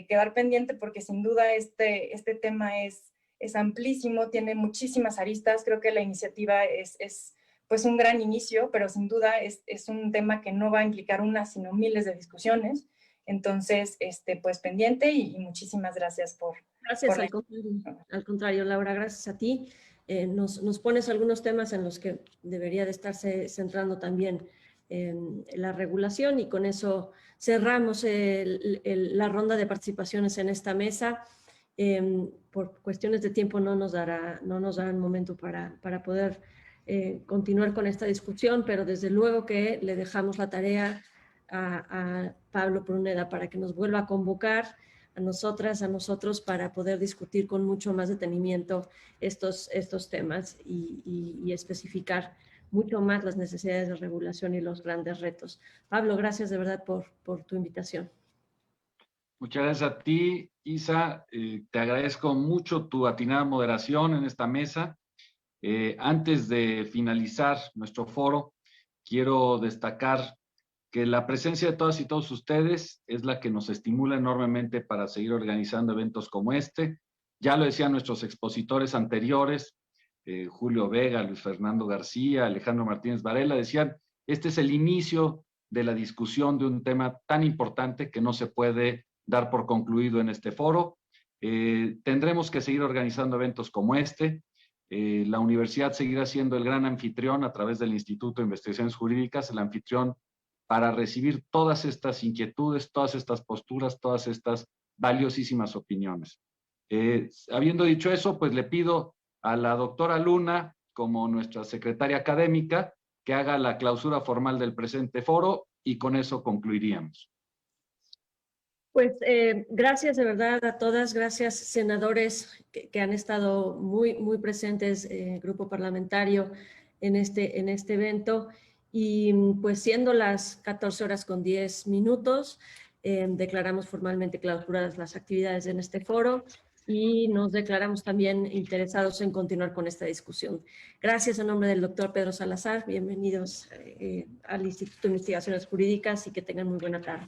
quedar pendiente porque sin duda este tema es amplísimo, tiene muchísimas aristas. Creo que la iniciativa es pues un gran inicio, pero sin duda es un tema que no va a implicar una, sino miles de discusiones. Entonces, pues pendiente y muchísimas gracias por... Gracias, al contrario, Laura, gracias a ti. Nos pones algunos temas en los que debería de estarse centrando también la regulación y con eso cerramos la ronda de participaciones en esta mesa. Por cuestiones de tiempo no nos darán momento para poder continuar con esta discusión, pero desde luego que le dejamos la tarea a Pablo Pruneda para que nos vuelva a convocar a nosotras, a nosotros, para poder discutir con mucho más detenimiento estos temas y especificar mucho más las necesidades de regulación y los grandes retos. Pablo, gracias de verdad por tu invitación. Muchas gracias a ti, Isa. Te agradezco mucho tu atinada moderación en esta mesa. Antes de finalizar nuestro foro, quiero destacar que la presencia de todas y todos ustedes es la que nos estimula enormemente para seguir organizando eventos como este. Ya lo decían nuestros expositores anteriores, Julio Vega, Luis Fernando García, Alejandro Martínez Varela, decían, este es el inicio de la discusión de un tema tan importante que no se puede dar por concluido en este foro. Tendremos que seguir organizando eventos como este. La universidad seguirá siendo el gran anfitrión a través del Instituto de Investigaciones Jurídicas, el anfitrión para recibir todas estas inquietudes, todas estas posturas, todas estas valiosísimas opiniones. Habiendo dicho eso, pues le pido a la doctora Luna, como nuestra secretaria académica, que haga la clausura formal del presente foro y con eso concluiríamos. Pues gracias de verdad a todas, gracias senadores que han estado muy presentes, grupo parlamentario, en este evento. Y pues siendo las 14:10, declaramos formalmente clausuradas las actividades en este foro y nos declaramos también interesados en continuar con esta discusión. Gracias en nombre del doctor Pedro Salazar, bienvenidos al Instituto de Investigaciones Jurídicas y que tengan muy buena tarde.